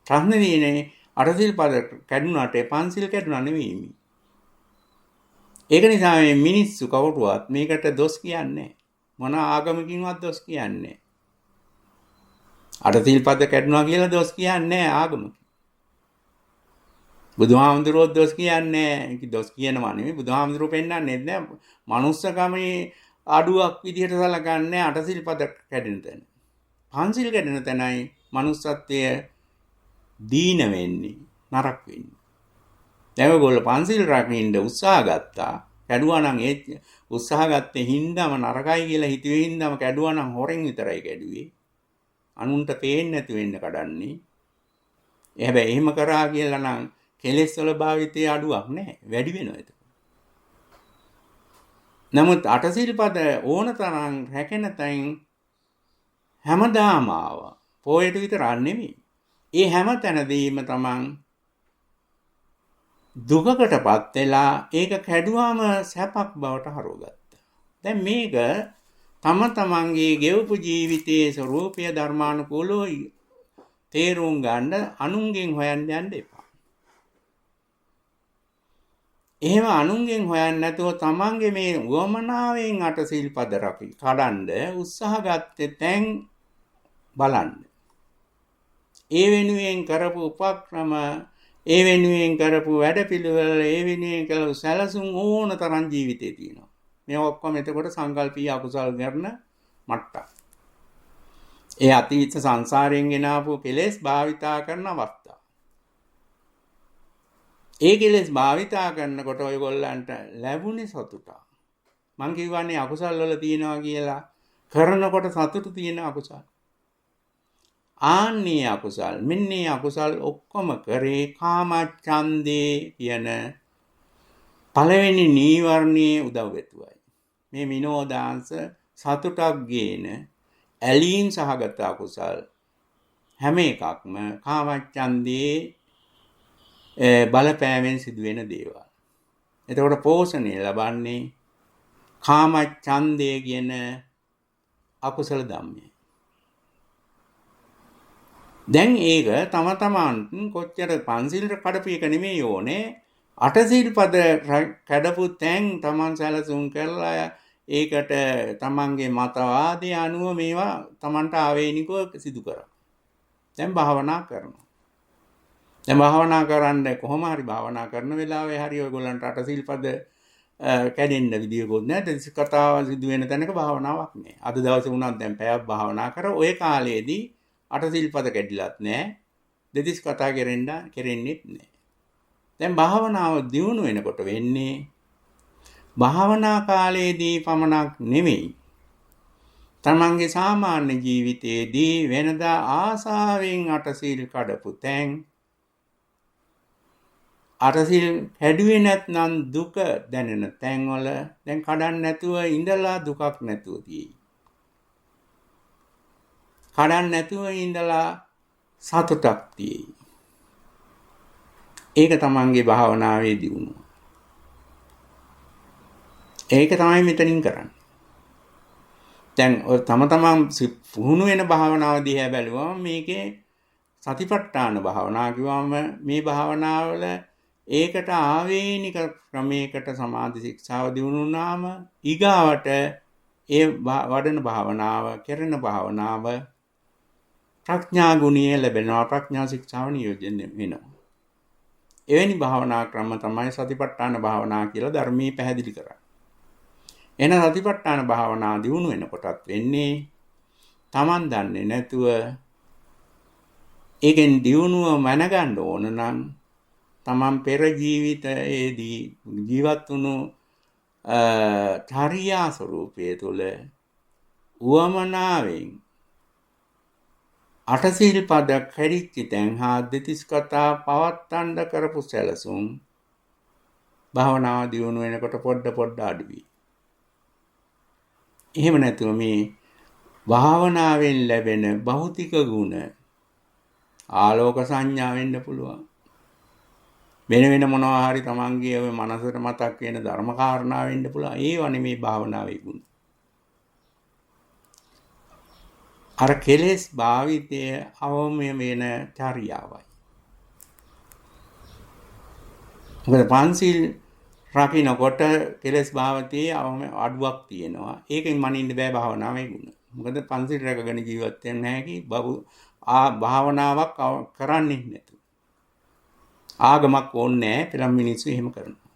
ප්‍රශ්නේ තියෙන්නේ අටසිල්පද කැඩුනාට පන්සිල් කැඩුනා නෙවෙයි. ඒක නිසා මේ මිනිස්සු කවුරුවත් මේකට දොස් කියන්නේ මොන ආගමකින්වත් දොස් කියන්නේ. අටසිල්පද කැඩුනා කියලා දොස් කියන්නේ ආගමකින්. බුදුහාමුදුරුවෝ දොස් කියන්නේ දොස් කියනවා නෙවෙයි, බුදුහාමුදුරුවෝ පෙන්නන්නේ නැහැ. මනුස්සකමේ අඩුවක් විදිහට සලකන්නේ අටසිල්පද කැඩෙන තැන. පන්සිල් කැඩෙන තැනයි මනුස්සත්වය දීන වෙන්නේ, නරක වෙන්නේ. දැන් ඔයගොල්ලෝ පන්සිල් රකින්න උත්සාහ ගත්තා. කැඩුවා නම් ඒ උත්සාහ ගත්තේ හින්දාම නරකයි කියලා හිතුවේ හින්දාම කැඩුවා නම් හොරෙන් විතරයි කැඩුවේ. අනුන්ට පේන්නේ නැති වෙන්න කඩන්නේ. හැබැයි එහෙම කරා කියලා නම් කෙලෙස් වල භාවිතයේ අඩුවක් නැහැ. වැඩි වෙනවා ඒක. නමුත් අටසිල්පද ඕන තරම් රැකෙන තැන් හැමදාම ආවා. පොයට විතරක් නෙමෙයි. ඒ හැම තැනදීම තමන් දුකකටපත් වෙලා ඒක කැඩුවාම සැපක් බවට හරවගත්තා. දැන් මේක තම තමන්ගේ ගෙවපු ජීවිතයේ ස්වરૂපය ධර්මානුකූලව තේරුම් ගන්න අනුන්ගෙන් හොයන්න යන්න එපා. එහෙම අනුන්ගෙන් හොයන්න නැතුව තමන්ගේ මේ වමනාවෙන් අටසිල්පද රකි කඩන්න උත්සාහ ගත්තේ තැන් බලන්න. ඒ වෙනුවෙන් කරපු උපක්‍රම, ඒ වෙනුවෙන් කරපු වැඩපිළිවෙල, ඒ වෙනුවෙන් කළ සැලසුම් ඕන තරම් ජීවිතේ තියෙනවා. මේ ඔක්කොම එතකොට සංකල්පීය අකුසල් කරන මට්ටම්. ඒ අතීත සංසාරයෙන් ගෙන ආපු කෙලෙස් භාවිතා කරන අවස්ථා. ඒ කෙලෙස් භාවිතා කරනකොට ඔයගොල්ලන්ට ලැබුණේ සතුටක්. මං කියවන්නේ අකුසල් වල තියෙනවා කියලා, කරනකොට සතුට තියෙන අකුසල්. ආන්නේ අකුසල්, මෙන්නේ අකුසල් ඔක්කොම කරේ කාමච්ඡන්දේ කියන පළවෙනි නීවරණයේ උදව් වෙතුවයි. මේ විනෝදාංශ සතුටක් ගේන ඇලීම් සහගත අකුසල් හැම එකක්ම කාමච්ඡන්දේ බලපෑමෙන් සිදුවෙන දේවල්. එතකොට පෝෂණය ලබන්නේ කාමච්ඡන්දය කියන අකුසල ධම්මය. දැන් ඒක තම තමන් කොච්චර පන්සිල් කඩපු එක නෙමෙයි ඕනේ, අටසිල්පද කඩපු තැන් තමන් සැලසුම් කරලා ඒකට තමන්ගේ මතවාදය අනුව මේවා තමන්ට ආවේනිකව සිදු කරා. දැන් භාවනා කරනවා. දැන් භාවනා කරන්න කොහොම හරි භාවනා කරන වෙලාවේ හරි ඔයගොල්ලන්ට අටසිල්පද කැඩෙන්න විදියකුත් නැහැ. දෙතිස් කතාව සිදු වෙන තැනක භාවනාවක් නැහැ. අද දවසේ වුණත් දැන් පැයක් භාවනා කර ඔය කාලයේදී අටසිල්පද කැඩිලත් නැහැ. දෙතිස් කතා කෙරෙන්නෙත් නැහැ. දැන් භාවනාව දියුණු වෙනකොට වෙන්නේ භාවනා කාලයේදී පමණක් නෙමෙයි, තමන්ගේ සාමාන්‍ය ජීවිතයේදී වෙනදා ආසාවෙන් අටසිල් කඩපු තැන්, අටසිල් කැඩුවේ නැත්නම් දුක දැනෙන තැන්වල දැන් කඩන්න නැතුව ඉඳලා දුකක් නැතුව තියෙයි. කඩන්න නැතුව ඉඳලා සතුටක් තියෙයි. ඒක තමන්ගේ භාවනාවේ දියුණුව. ඒක තමයි මෙතනින් කරන්නේ. දැන් තම තමන් පුහුණු වෙන භාවනාව දිහා බැලුවම මේකේ සතිපට්ඨාන භාවනාව කිව්වම මේ භාවනාවල ඒකට ආවේනික ක්‍රමයකට සමාධි ශික්ෂාව දිනු වුණාම ඊගාවට ඒ වඩන භාවනාව, කරන භාවනාව ප්‍රඥා ගුණය ලැබෙනවා, ප්‍රඥා ශික්ෂාව නියෝජනය වෙනවා. එවැනි භාවනා ක්‍රම තමයි සතිපට්ඨාන භාවනා කියලා ධර්මයේ පැහැදිලි කරන්නේ. එන සතිපට්ඨාන භාවනා දිනු වෙනකොටත් වෙන්නේ Taman දන්නේ නැතුව ඒකෙන් දියුණුව මැනගන්න ඕන නම් තමන් පෙර ජීවිතයේදී ජීවත් වුණු චර්යා ස්වરૂපයේ තුල උවමනාවෙන් අටසිල් පද කැඩිච්ච තැන් හා දෙතිස් කතා පවත්තන්න කරපු සැලසුම් භාවනාව දියුණු වෙනකොට පොඩ අඩුයි. එහෙම නැතුව මේ භාවනාවෙන් ලැබෙන භෞතික ගුණ ආලෝක සංඥා වෙන්න පුළුවන්. වෙන මොනවා හරි තමන්ගේ ඔය මනසට මතක් වෙන ධර්ම කාරණා වෙන්න පුළුවන්. ඒව නෙමේ භාවනාවේ ගුණ. අර කෙලෙස් භාවිතයේ අවමය වෙන චර්යාවයි. මොකද පන්සිල් රකින්නකොට කෙලෙස් භාවිතයේ අවම අඩුවක් තියෙනවා. ඒකෙන් මනින්න බෑ භාවනාවේ ගුණ. මොකද පන්සිල් රැකගෙන ජීවත් වෙන්න හැකි භාවනාවක් කරන්නේ නැතු. ආගමක් ඕනේ නැහැ. පෙරම් මිනිස්සු එහෙම කරනවා.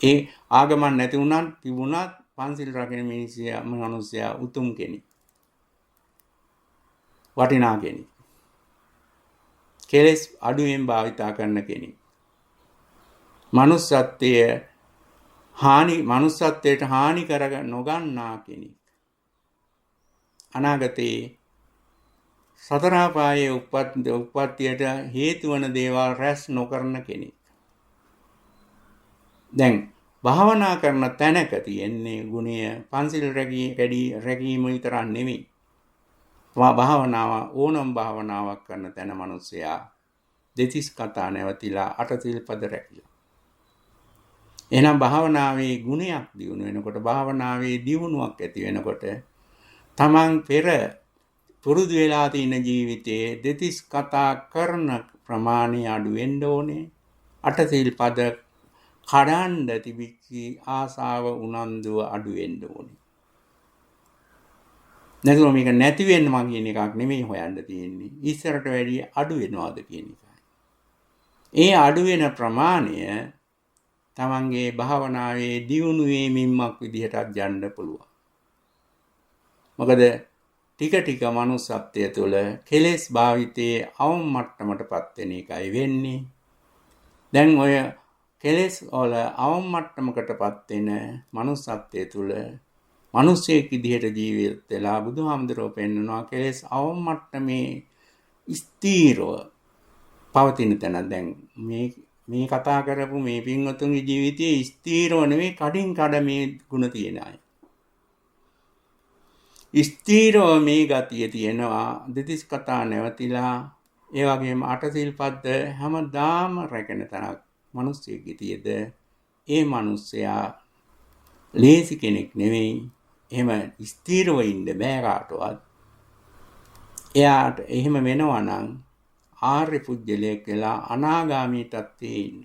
ඒ ආගමක් නැති වුණත් තිබුණත් පන්සිල් රකින්න මිනිස්සයා උතුම් කෙනෙක්. වටිනා කෙනෙක්. කෙලෙස් අඩුවෙන් භාවිතා කරන කෙනෙක්. මනුස්සත්වයට හානි කර නොගන්නා කෙනෙක්. අනාගතේ සතර පායේ උප්පත්තියට හේතු වන දේවල් රැස් නොකරන කෙනෙක්. දැන් භාවනා කරන තැනක තියෙන්නේ ගුණය පන්සිල් රැකීම විතරක් නෙමෙයි. ඕනම් භාවනාවක් කරන තැන මිනිසයා දෙතිස් කතා නැවතිලා අටසිල් පද රැකිලා. එහෙනම් භාවනාවේ ගුණයක් දියුණු වෙනකොට භාවනාවේ දියුණුවක් ඇති වෙනකොට තමන් පෙර පුරුදු වෙලා තියෙන ජීවිතයේ දෙතිස් කතා කරන ප්‍රමාණය අඩු වෙන්න ඕනේ. අටසිල් පද කඩන්න තිබිච්ච ආසාව උනන්දුව අඩු වෙන්න ඕනේ. නැතුව මේක නැති වෙනවා කියන එකක් නෙමෙයි හොයන්න තියෙන්නේ. ඉස්සරට වැඩිය අඩු වෙනවාද කියන එකයි. ඒ අඩු වෙන ප්‍රමාණය තමන්ගේ භාවනාවේ දියුණු වීමක් විදිහටත් යන්න පුළුවන්. මොකද ටික මනුස්සත්වය තුළ කෙලෙස් භාවිතයේ අවම මට්ටමටපත් වෙන එකයි වෙන්නේ. දැන් ඔය කෙලෙස් වල අවම මට්ටමකටපත් වෙන මනුස්සත්වය තුළ මිනිසෙක් විදිහට ජීවත් වෙලා බුදුහාමුදුරුවෝ පෙන්වනවා කෙලෙස් අවම මට්ටමේ ස්ථීරව පවතින තැන. දැන් මේ කතා කරපු මේ පින්වතුන්ගේ ජීවිතයේ ස්ථීරව නෙවෙයි කඩින් කඩ මේ ಗುಣ තියෙන අය. ස්ථීරව මේ ගතිය තියෙනවා. දෙතිස් කතා නැවතිලා ඒ වගේම අටසිල් පද්ද හැමදාම රැකෙන තැනක් මිනිස්සෙක්ගේ තියෙද ඒ මිනිස්සයා ලේසි කෙනෙක් නෙවෙයි. එහෙම ස්ථීරව ඉන්න බෑ කාටවත්. එයාට එහෙම වෙනවා නම් ආර්ය පුජ්‍යලයක් කියලා අනාගාමී තත්ත්වයේ ඉන්න.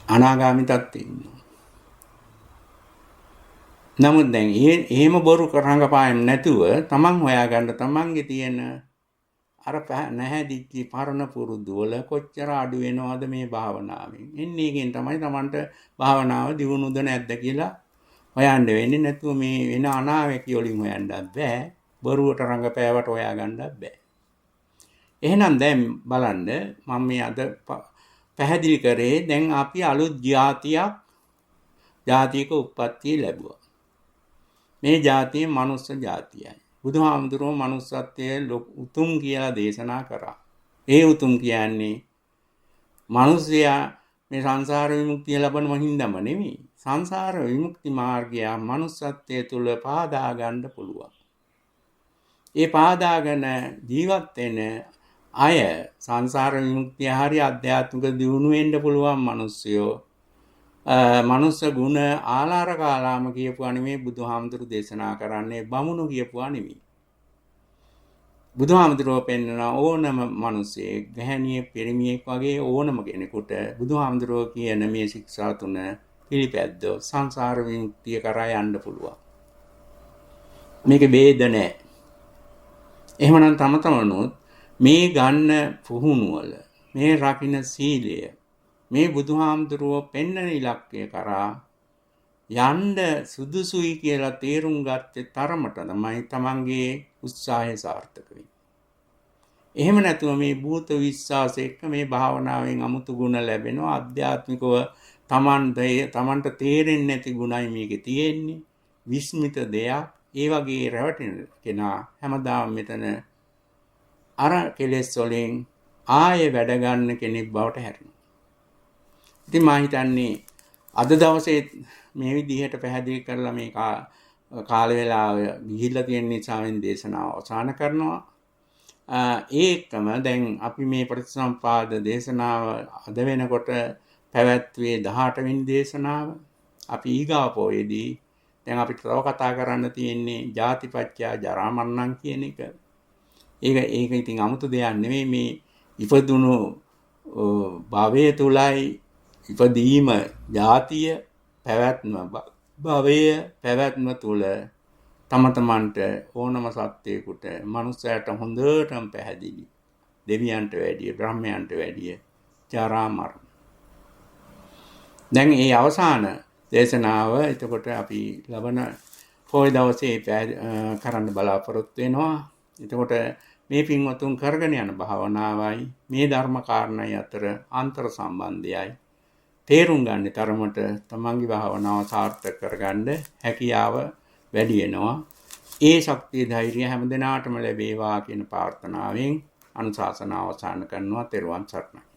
අනාගාමී තත්ත්වයේ ඉන්න. නමුත් දැන් එහෙම බොරු කරංගපායම් නැතුව තමන් හොයාගන්න තමන්ගේ තියෙන අර නැහැදිච්ච පරණ පුරුදු වල කොච්චර අඩු වෙනවද මේ භාවනාවෙන්. එන්නේ එකෙන් තමයි තමන්ට භාවනාව දියුණුද නැද්ද කියලා හොයන්න වෙන්නේ. නැතුව මේ වෙන අනාවැකි වලින් හොයන්නත් බෑ. බොරුවට රංගපෑවට හොයාගන්නත් බෑ. එහෙනම් දැන් බලන්න මම මේ අද පැහැදිලි කරේ දැන් අපි අලුත් ජාතියක උප්පත්තිය ලැබුවා. මේ ජාතිය මනුස්ස ජාතියයි. බුදුහාමුදුරුවෝ මනුස්සත්වයේ උතුම් කියලා දේශනා කරා. ඒ උතුම් කියන්නේ මිනිසයා මේ සංසාර විමුක්තිය ලබන හින්දාම නෙමෙයි. සංසාර විමුක්ති මාර්ගය මනුස්සත්වයේ තුල පාදා ගන්න පුළුවන්. ඒ පාදාගෙන ජීවත් වෙන අය සංසාර විමුක්තිය හරිය අධ්‍යාත්මික දියුණු වෙන්න පුළුවන් මිනිස්සයෝ. මනුස්ස ගුණ ආලාර කාලාම කියපුවා නෙමෙයි බුදුහාමුදුරු දේශනා කරන්නේ. බමුණු කියපුවා නෙමෙයි. බුදුහාමුදුරුවෝ පෙන්වන ඕනම මිනිසෙක් ගැහණියෙක් පිරිමියෙක් වගේ ඕනම කෙනෙකුට බුදුහාමුදුරුවෝ කියන මේ ශික්ෂා තුන පිළිපැද්දොත් සංසාර විමුක්තිය කරා යන්න පුළුවන්. මේක ભેද නැහැ. එහෙමනම් තමනුත් මේ ගන්න පුහුණුවල මේ රකින්න සීලය මේ බුදුහාමුදුරුවෝ පෙන්වන ඉලක්කය කරා යන්න සුදුසුයි කියලා තේරුම් ගත්තේ තරමට තමයි තමන්ගේ උත්සාහය සාර්ථක වෙන්නේ. එහෙම නැතුව මේ භූත විශ්වාස එක්ක මේ භාවනාවෙන් අමුතු ගුණ ලැබෙනවා. ආධ්‍යාත්මිකව තමන්ට තේරෙන්නේ නැති ගුණයි මේකේ තියෙන්නේ. විස්මිත දෙයක්. ඒ වගේ රැවටෙන කෙනා හැමදාම මෙතන අර කෙලෙස් වලින් ආයේ වැඩ ගන්න කෙනෙක් බවට හැරෙනවා. ඉතින් මා හිතන්නේ අද දවසේ මේ විදිහට පැහැදිලි කරලා මේ කාල වේලාව ගිහිල්ලා තියෙන නිසාවෙන් දේශනාව අවසන් කරනවා. ඒකම දැන් අපි මේ ප්‍රතිසම්පාද දේශනාව අද වෙනකොට පැවැත්වුවේ 18 වෙනි දේශනාව. අපි ඊගාපෝයේදී දැන් අපිට තව කතා කරන්න තියෙන්නේ ජාතිපච්චය ජරා මරණම් කියන එක. ඒක ඉතින් 아무තු දෙයක් නෙමෙයි මේ ඉපදුණු භවයේ තුලයි ඉපදීම ජාතිය පැවැත්ම භවය පැවැත්ම තුල තම තමන්ට ඕනම සත්‍යයකට මනුස්සයට හොඳටම පැහැදිලි දෙවියන්ට වැඩිය බ්‍රහ්මයන්ට වැඩිය ජරා මරණ. දැන් මේ අවසාන දේශනාව එතකොට අපි ලබන පොය දවසේ කරන්න බලාපොරොත්තු වෙනවා. එතකොට මේ පින්වතුන් කරගෙන යන භාවනාවයි මේ ධර්ම කාරණයි අතර අන්තර් සම්බන්ධයයි තේරුම් ගන්න තරමට තමන්ගේ භාවනාව සාර්ථක කරගන්න හැකියාව වැඩි වෙනවා. ඒ ශක්තිය ධෛර්යය හැම දිනාටම ලැබේවා කියන ප්‍රාර්ථනාවෙන් අනුශාසනාව අවසන් කරනවා. තෙරුවන් සරණයි.